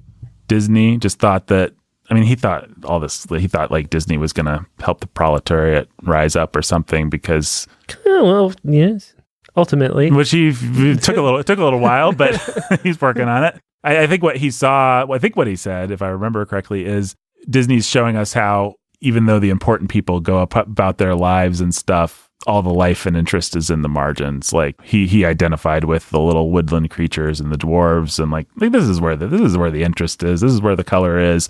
Disney, just thought that, he thought like Disney was going to help the proletariat rise up or something because... well, yes, ultimately. Which it took a little while, but he's working on it. I think what he said, if I remember correctly, is Disney's showing us how, even though the important people go about their lives and stuff, all the life and interest is in the margins. Like he identified with the little woodland creatures and the dwarves, and like this is where the interest is. This is where the color is.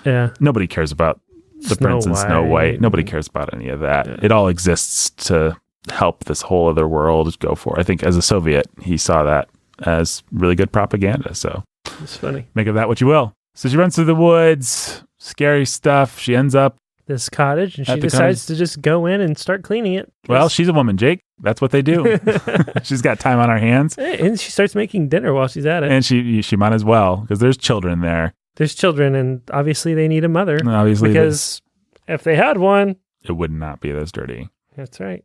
Yeah. Nobody cares about the Prince and Snow White. Nobody cares about any of that. Yeah. It all exists to help this whole other world go for. I think as a Soviet, he saw that as really good propaganda. So it's funny. Make of that what you will. So she runs through the woods, scary stuff. She ends up this cottage, and she decides to just go in and start cleaning it. Well, she's a woman, Jake. That's what they do. She's got time on her hands. And she starts making dinner while she's at it. And she might as well, because there's children there. There's children, and obviously they need a mother. Obviously, because if they had one, it would not be this dirty. That's right.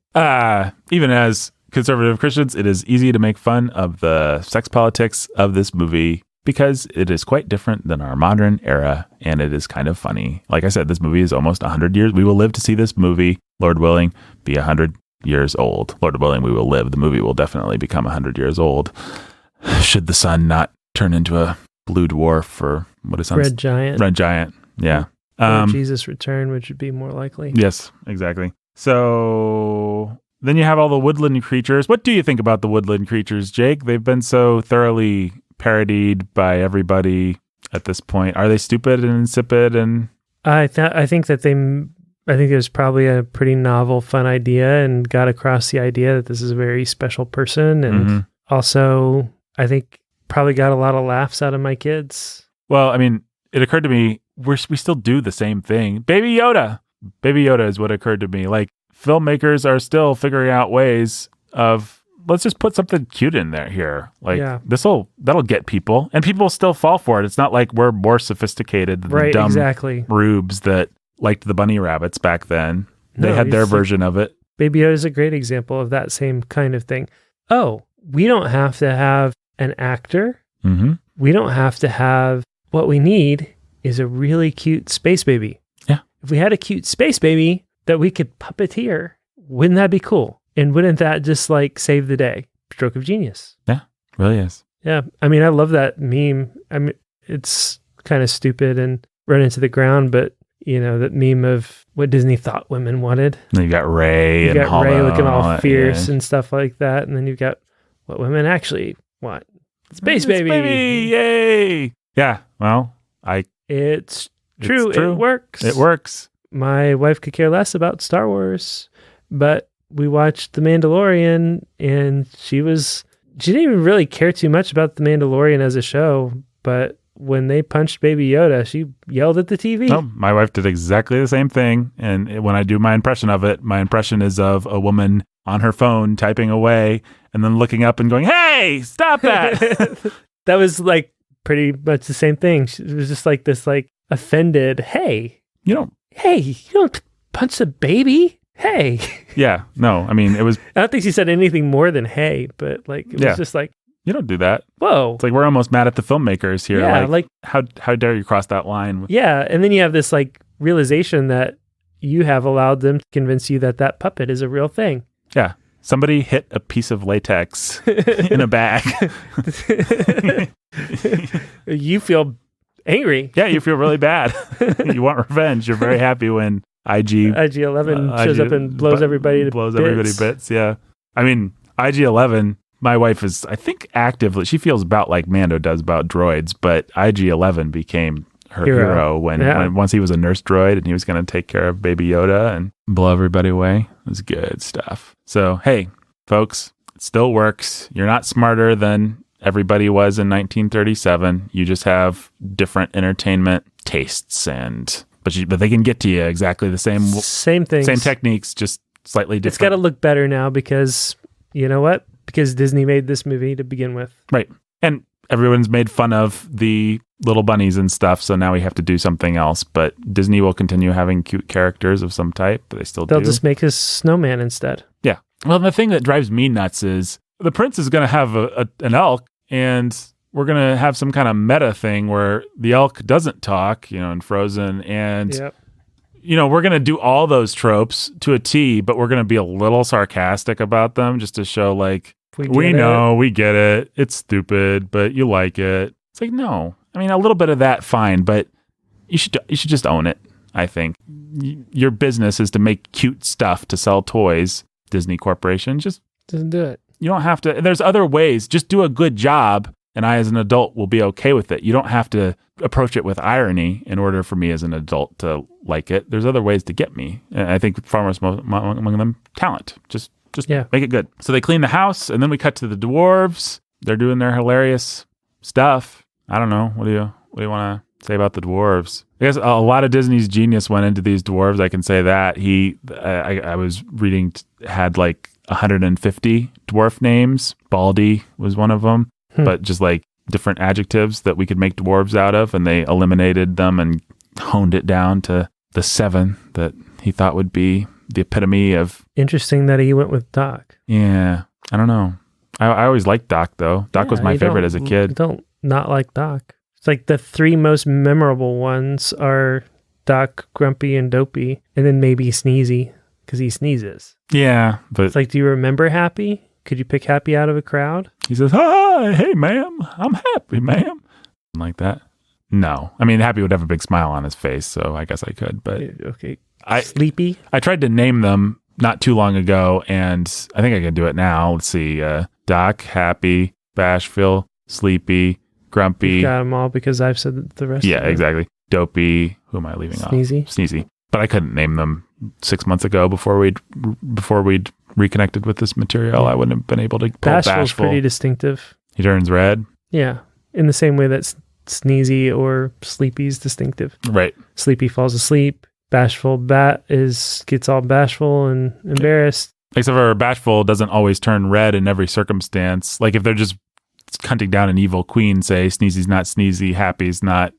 Even as conservative Christians, it is easy to make fun of the sex politics of this movie because it is quite different than our modern era, and it is kind of funny. Like I said, this movie is almost 100 years. We will live to see this movie, Lord willing, be 100 years old. Lord willing, we will live. The movie will definitely become 100 years old. Should the sun not turn into a blue dwarf or what is it? Red giant. Red giant, yeah. Or Jesus' return, which would be more likely. Yes, exactly. So then you have all the woodland creatures. What do you think about the woodland creatures, Jake? They've been so thoroughly parodied by everybody at this point. Are they stupid and insipid? And I think it was probably a pretty novel, fun idea, and got across the idea that this is a very special person. And also, I think probably got a lot of laughs out of my kids. Well, I mean, it occurred to me, we still do the same thing. Baby Yoda. Baby Yoda is what occurred to me. Like, filmmakers are still figuring out ways of, let's just put something cute in there here. Like, that'll get people, and people still fall for it. It's not like we're more sophisticated than the dumb rubes that liked the bunny rabbits back then. They had their version of it. Baby Yoda is a great example of that same kind of thing. Oh, we don't have to have an actor. Mm-hmm. We don't have to have, what we need is a really cute space baby. Yeah. If we had a cute space baby that we could puppeteer, wouldn't that be cool? And wouldn't that just like save the day? Stroke of genius. Yeah, really is. Yeah. I mean, I love that meme. I mean, it's kind of stupid and run into the ground, but you know, that meme of what Disney thought women wanted. And you got Ray. You got Ray looking all fierce yeah. and stuff like that. And then you've got what women actually want. Space baby. Yay. Yeah. Well, It's true. It works. It works. My wife could care less about Star Wars, but we watched The Mandalorian, and she didn't even really care too much about The Mandalorian as a show, but when they punched Baby Yoda, she yelled at the TV. Oh, my wife did exactly the same thing, and when I do my impression of it, my impression is of a woman on her phone typing away and then looking up and going, "Hey, stop that!" That was like pretty much the same thing. It was just like this, like offended. Hey, you don't punch a baby. Hey. Yeah. No. I mean, it was. I don't think she said anything more than "hey," but like it was just like, you don't do that. Whoa. It's like we're almost mad at the filmmakers here. Yeah, like how dare you cross that line? Yeah, and then you have this like realization that you have allowed them to convince you that that puppet is a real thing. Yeah. Somebody hit a piece of latex in a bag. You feel angry. Yeah, you feel really bad. You want revenge. You're very happy when IG-11 shows up and blows everybody to bits. Yeah. I mean, IG-11, my wife is, I think, actively, she feels about like Mando does about droids, but IG-11 became her hero when once he was a nurse droid and he was going to take care of Baby Yoda and blow everybody away. It was good stuff. So, hey, folks, it still works. You're not smarter than everybody was in 1937. You just have different entertainment tastes, but they can get to you exactly the same things, same techniques, just slightly different. It's got to look better now because you know what? Because Disney made this movie to begin with, right? And everyone's made fun of the little bunnies and stuff, so now we have to do something else. But Disney will continue having cute characters of some type, but they'll just make a snowman instead. Yeah. Well, the thing that drives me nuts is the prince is going to have an elk, and we're going to have some kind of meta thing where the elk doesn't talk, in Frozen, and we're going to do all those tropes to a T, but we're going to be a little sarcastic about them just to show like, we know, we get it. It's stupid, but you like it. It's like, no. I mean, a little bit of that, fine, but you should just own it, I think. Your business is to make cute stuff to sell toys. Disney Corporation. Just Doesn't do it. you don't have to. There's other ways. Just do a good job, and I, as an adult, will be okay with it. You don't have to approach it with irony in order for me as an adult to like it. There's other ways to get me. And I think foremost among them, talent. Just make it good. So they clean the house, and then we cut to the dwarves. They're doing their hilarious stuff. I don't know. What do you want to say about the dwarves? I guess a lot of Disney's genius went into these dwarves. I can say that. I was reading, had like 150 dwarf names. Baldy was one of them, but just like different adjectives that we could make dwarves out of, and they eliminated them and honed it down to the 7 that he thought would be the epitome of. Interesting that he went with Doc. Yeah, I don't know. I always liked Doc though. Doc was my favorite as a kid. Don't not like Doc. It's like the 3 most memorable ones are Doc, Grumpy, and Dopey, and then maybe Sneezy because he sneezes. Yeah, but it's like, do you remember Happy? Could you pick Happy out of a crowd? He says, "Hi, hey, ma'am, I'm happy, ma'am." Like that. No, I mean, Happy would have a big smile on his face, so I guess I could. But okay, Sleepy. I tried to name them not too long ago, and I think I can do it now. Let's see: Doc, Happy, Bashful, Sleepy, Grumpy. You've got them all because I've said the rest. Yeah, exactly. Dopey. Who am I leaving Sneezy. off? Sneezy. But I couldn't name them 6 months ago before we'd reconnected with this material. I wouldn't have been able to pull Bashful's pretty distinctive. He turns red. Yeah, in the same way that Sneezy or Sleepy's distinctive. Right. Sleepy falls asleep. Bashful gets all bashful and embarrassed. Except for Bashful doesn't always turn red in every circumstance. Like if they're just hunting down an evil queen, say Sneezy's not sneezy, Happy's not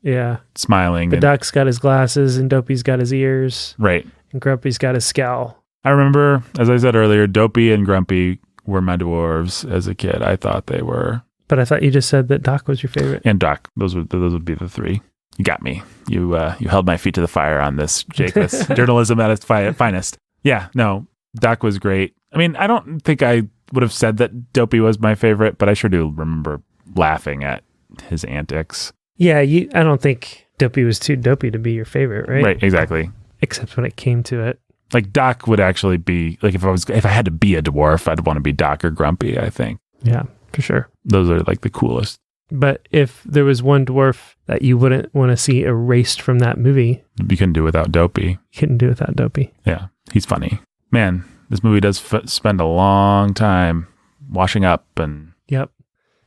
smiling. But Doc's got his glasses and Dopey's got his ears. Right. And Grumpy's got his scowl. I remember, as I said earlier, Dopey and Grumpy were my dwarves as a kid. I thought they were. But I thought you just said that Doc was your favorite. And Doc. Those would be the 3. You got me. You held my feet to the fire on this, Jake. This journalism at its finest. Yeah, no, Doc was great. I mean, I don't think I would have said that Dopey was my favorite, but I sure do remember laughing at his antics. Yeah, I don't think Dopey was too dopey to be your favorite, right? Right, exactly. Except when it came to it. Like Doc would actually be like if I had to be a dwarf, I'd want to be Doc or Grumpy, I think. Yeah, for sure. Those are like the coolest. But if there was one dwarf that you wouldn't want to see erased from that movie, you couldn't do without Dopey. You couldn't do without Dopey. Yeah, he's funny. Man, this movie does spend a long time washing up and... Yep.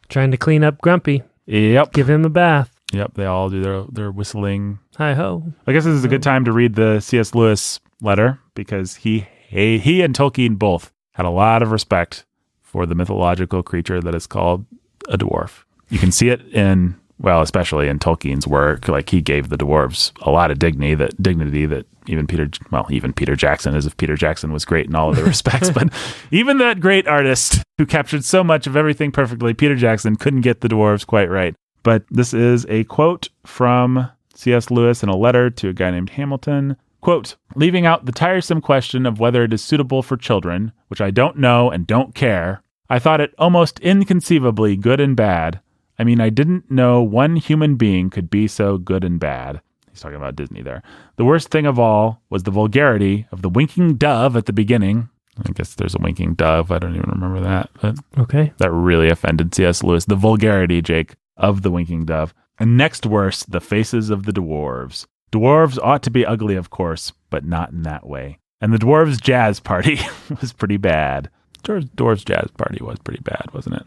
Trying to clean up Grumpy. Yep. Give him a bath. Yep, they all do their whistling. Hi-ho. I guess this is a good time to read the C.S. Lewis letter because he and Tolkien both had a lot of respect for the mythological creature that is called a dwarf. You can see it in, well, especially in Tolkien's work. Like he gave the dwarves a lot of dignity that even Peter Jackson, as if Peter Jackson was great in all of the respects, but even that great artist who captured so much of everything perfectly, Peter Jackson, couldn't get the dwarves quite right. But this is a quote from C.S. Lewis in a letter to a guy named Hamilton. Quote, "Leaving out the tiresome question of whether it is suitable for children, which I don't know and don't care, I thought it almost inconceivably good and bad. I mean, I didn't know one human being could be so good and bad." He's talking about Disney there. "The worst thing of all was the vulgarity of the winking dove at the beginning." I guess there's a winking dove. I don't even remember that. But okay. That really offended C.S. Lewis. The vulgarity, Jake, of the winking dove. "And next worst, the faces of the dwarves. Dwarves ought to be ugly, of course, but not in that way. And the dwarves' jazz party was pretty bad." Dwarves' jazz party was pretty bad, wasn't it?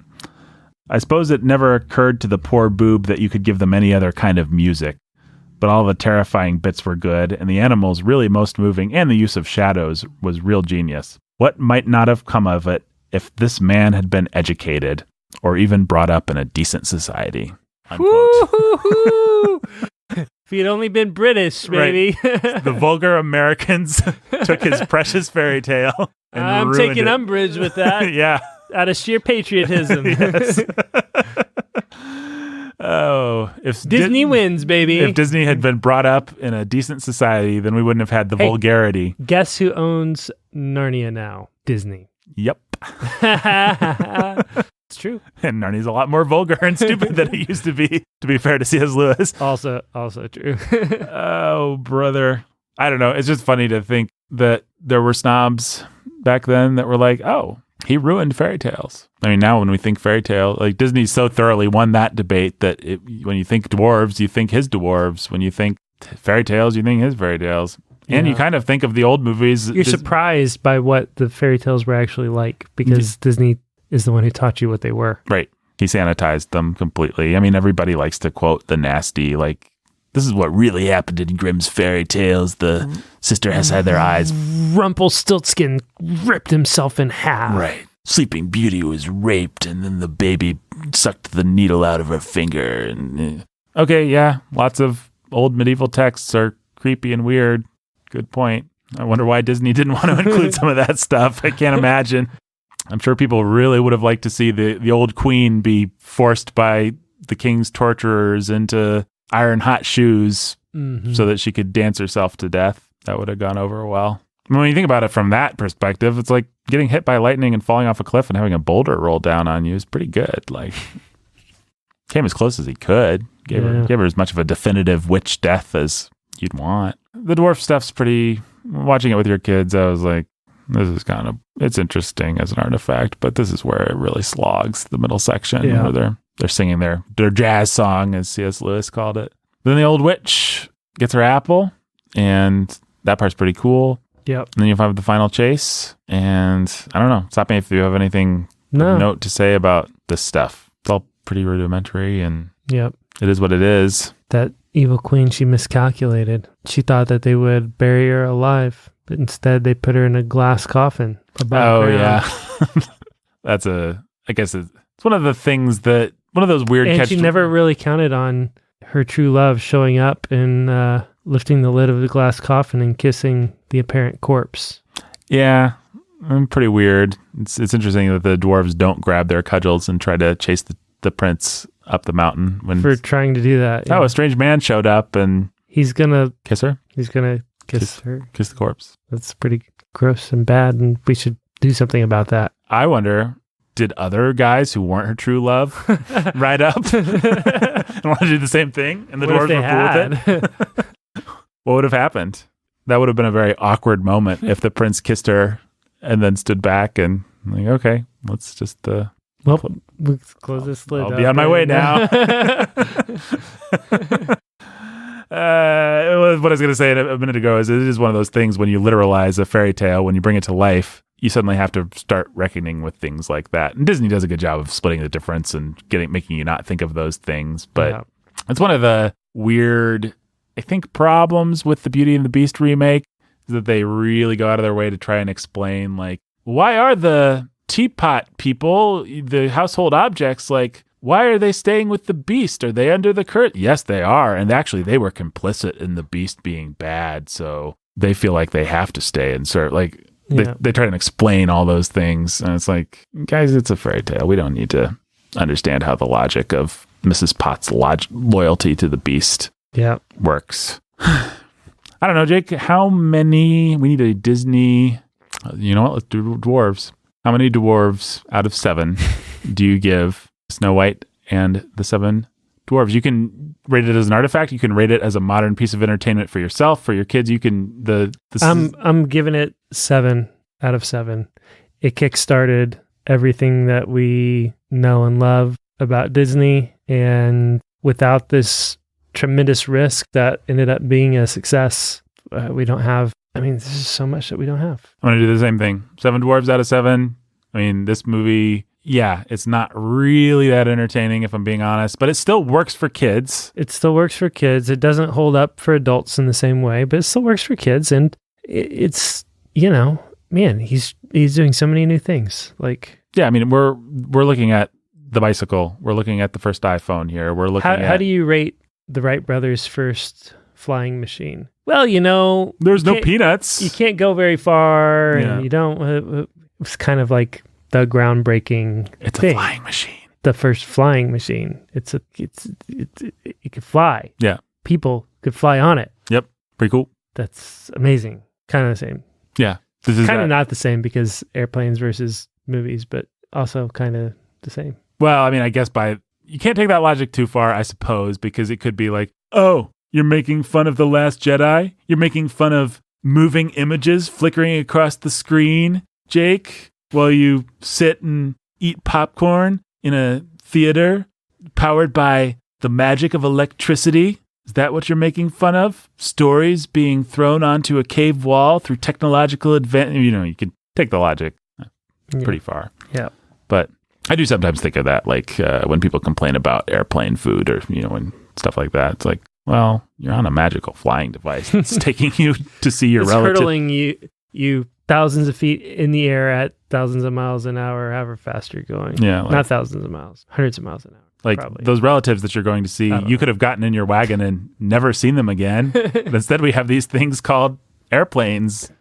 "I suppose it never occurred to the poor boob that you could give them any other kind of music. But all the terrifying bits were good, and the animals really most moving, and the use of shadows was real genius. What might not have come of it if this man had been educated, or even brought up in a decent society." If he'd only been British, maybe. Right. The vulgar Americans took his precious fairy tale and I'm ruined taking it. Umbrage with that. Yeah. Out of sheer patriotism. Yes. Oh, if Disney wins, baby. If Disney had been brought up in a decent society, then we wouldn't have had the vulgarity. Guess who owns Narnia now? Disney. Yep. It's true. And Narnia's a lot more vulgar and stupid than it used to be fair to C.S. Lewis. Also true. Oh, brother. I don't know. It's just funny to think that there were snobs back then that were like, oh, he ruined fairy tales. I mean, now when we think fairy tale, like Disney's so thoroughly won that debate that when you think dwarves, you think his dwarves. When you think fairy tales, you think his fairy tales. And you kind of think of the old movies. You're surprised by what the fairy tales were actually like because Disney is the one who taught you what they were. Right. He sanitized them completely. I mean, everybody likes to quote the nasty, like, this is what really happened in Grimm's fairy tales. The sister has had their eyes. Rumpelstiltskin ripped himself in half. Right. Sleeping Beauty was raped, and then the baby sucked the needle out of her finger. And okay, yeah, lots of old medieval texts are creepy and weird. Good point. I wonder why Disney didn't want to include some of that stuff. I can't imagine. I'm sure people really would have liked to see the old queen be forced by the king's torturers into iron hot shoes so that she could dance herself to death. That would have gone over well. I mean, when you think about it from that perspective, it's like getting hit by lightning and falling off a cliff and having a boulder roll down on you is pretty good. Like, came as close as he could. Gave her as much of a definitive witch death as you'd want. The dwarf stuff's pretty... Watching it with your kids, I was like, this is kind of... It's interesting as an artifact, but this is where it really slogs, the middle section, where they're singing their jazz song, as C.S. Lewis called it. Then the old witch gets her apple, and that part's pretty cool. Yep. And then you have the final chase, and I don't know. Stop me if you have anything of note to say about this stuff. It's all pretty rudimentary, and it is what it is. That evil queen, she miscalculated. She thought that they would bury her alive, but instead they put her in a glass coffin. Yeah. I guess it's one of the things that, one of those weird And she never really counted on her true love showing up and lifting the lid of the glass coffin and kissing the apparent corpse. Yeah, pretty weird. It's interesting that the dwarves don't grab their cudgels and try to chase the prince up the mountain. For trying to do that. Oh, a strange man showed up and... He's gonna... Kiss her? He's gonna kiss her. Kiss the corpse. That's pretty gross and bad, and we should do something about that. I wonder... Did other guys who weren't her true love ride up and want to do the same thing? And the dwarves were cool with it? What would have happened? That would have been a very awkward moment if the prince kissed her and then stood back and like, okay, let's just... Well, let's close this lid. I'll be on my way now. What I was going to say a minute ago is it is one of those things when you literalize a fairy tale, when you bring it to life, you suddenly have to start reckoning with things like that. And Disney does a good job of splitting the difference and making you not think of those things. But it's one of the weird, I think, problems with the Beauty and the Beast remake is that they really go out of their way to try and explain, like, why are the teapot people, the household objects, like, why are they staying with the Beast? Are they under the curtain? Yes, they are. And actually, they were complicit in the Beast being bad. So they feel like they have to stay and serve. Like, they try to explain all those things. And it's like, guys, it's a fairy tale. We don't need to understand how the logic of Mrs. Potts' loyalty to the Beast works. I don't know, Jake, how many, we need a Disney, you know what, let's do dwarves. How many dwarves out of 7 do you give Snow White and the 7 dwarves? You can rate it as an artifact. You can rate it as a modern piece of entertainment for yourself, for your kids. You can, I'm giving it 7 out of 7. It kickstarted everything that we know and love about Disney. And without this tremendous risk that ended up being a success, we don't have, there's so much that we don't have. I'm going to do the same thing. 7 dwarves out of 7. This movie, it's not really that entertaining if I'm being honest, but it still works for kids. It still works for kids. It doesn't hold up for adults in the same way, but it still works for kids. And it's, he's doing so many new things. Like, we're looking at the bicycle. We're looking at the first iPhone here. We're looking at... How do you rate the Wright brothers' first flying machine? Well, there's no peanuts. You can't go very far, and you don't. It's kind of like the groundbreaking. It's thing. A flying machine. The first flying machine. It could fly. Yeah. People could fly on it. Yep. Pretty cool. That's amazing. Kind of the same. Yeah. This is kind of not the same because airplanes versus movies, but also kind of the same. Well, I guess you can't take that logic too far, I suppose, because it could be like, oh, you're making fun of The Last Jedi? You're making fun of moving images flickering across the screen? Jake, while you sit and eat popcorn in a theater powered by the magic of electricity? Is that what you're making fun of? Stories being thrown onto a cave wall through technological advance. You can take the logic pretty far. Yeah. But I do sometimes think of that, like when people complain about airplane food or, and stuff like that. It's like, well, you're on a magical flying device. It's taking you to see your relative. It's hurtling you thousands of feet in the air at thousands of miles an hour, however fast you're going. Yeah. Not thousands of miles, hundreds of miles an hour. Like probably. Those relatives that you're going to see, you could have gotten in your wagon and never seen them again. But instead, we have these things called airplanes.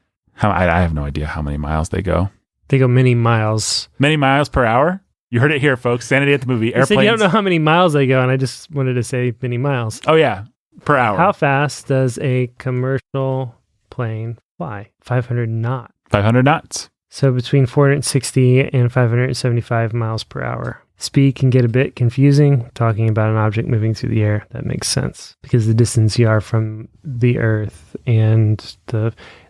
I have no idea how many miles they go. They go many miles. Many miles per hour? You heard it here, folks. Sanity at the movie. Airplanes. You don't know how many miles they go, and I just wanted to say many miles. Oh, yeah. Per hour. How fast does a commercial plane fly? 500 knots. 500 knots. So between 460 and 575 miles per hour. Speed can get a bit confusing. Talking about an object moving through the air, that makes sense because the distance you are from the Earth and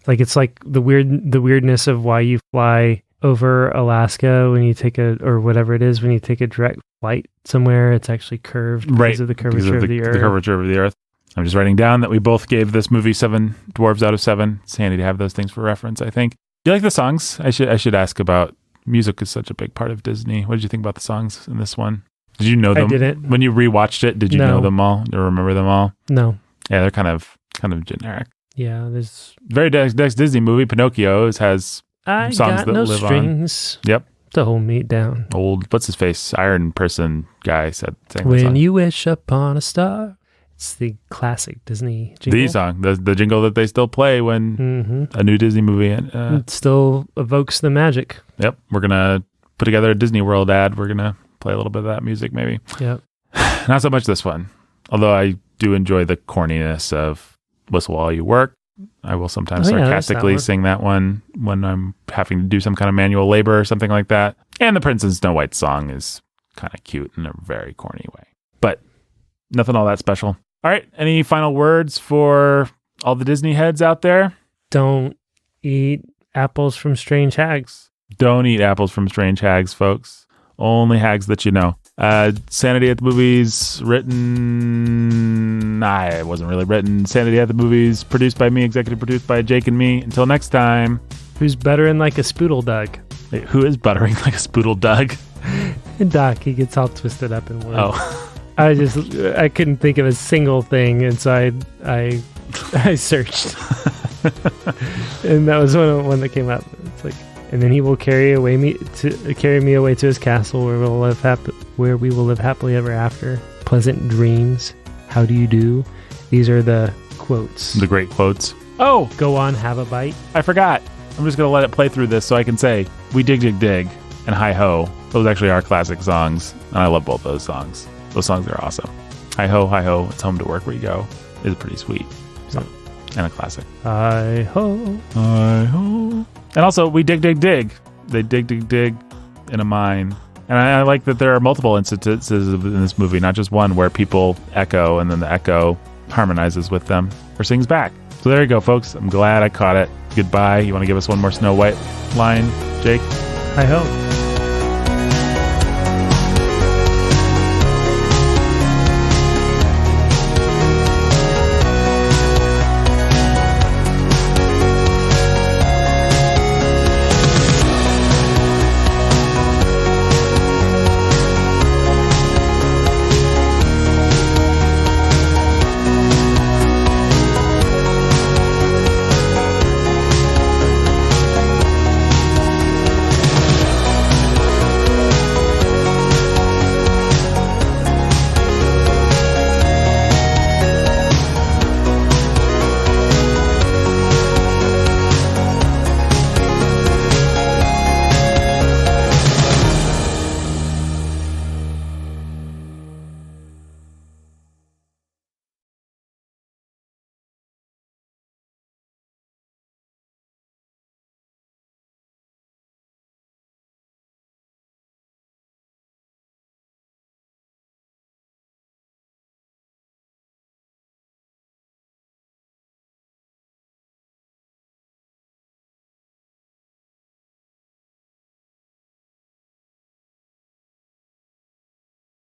it's like the weirdness of why you fly over Alaska when you take when you take a direct flight somewhere. It's actually curved because of the curvature of the Earth. The curvature of the Earth. I'm just writing down that we both gave this movie 7 dwarves out of 7. It's handy to have those things for reference, I think. Do you like the songs? I should ask about. Music is such a big part of Disney. What did you think about the songs in this one? Did you know them? I didn't. When you rewatched it, did you know them all or remember them all? No. Yeah, they're kind of generic. Yeah, there's very next Disney movie, Pinocchio, has songs that live strings on. Yep. To hold me down. Old, what's his face? Iron person guy sang When song. You wish upon a star. It's the classic Disney jingle. The song, the jingle that they still play when a new Disney movie. It still evokes the magic. Yep. We're going to put together a Disney World ad. We're going to play a little bit of that music maybe. Yep. Not so much this one. Although I do enjoy the corniness of Whistle While You Work. I will sometimes sarcastically sing that one when I'm having to do some kind of manual labor or something like that. And the Prince and Snow White song is kind of cute in a very corny way. But nothing all that special. All right. Any final words for all the Disney heads out there? Don't eat apples from strange hags. Don't eat apples from strange hags, folks. Only hags that you know. Sanity at the Movies, written... it wasn't really written. Sanity at the Movies, produced by me, executive produced by Jake and me. Until next time. Who's buttering like a spoodle dug? Wait, who is buttering like a spoodle dug? Doc, he gets all twisted up in words. Oh. I couldn't think of a single thing, and so I searched, and that was one that came up. It's like, and then he will carry me away to his castle where we will live happily ever after. Pleasant dreams. How do you do? These are the quotes. The great quotes. Oh, go on, have a bite. I forgot. I'm just gonna let it play through this so I can say "We dig dig dig" and "Hi Ho." Those actually are classic songs, and I love both those songs. Those songs are awesome. Hi ho, it's home to work where you go is pretty sweet. So, and a classic. Hi ho. Hi ho. And also, we dig dig dig. They dig dig dig in a mine. And I like that there are multiple instances in this movie, not just one, where people echo and then the echo harmonizes with them or sings back. So there you go, folks. I'm glad I caught it. Goodbye. You want to give us one more Snow White line, Jake? Hi ho.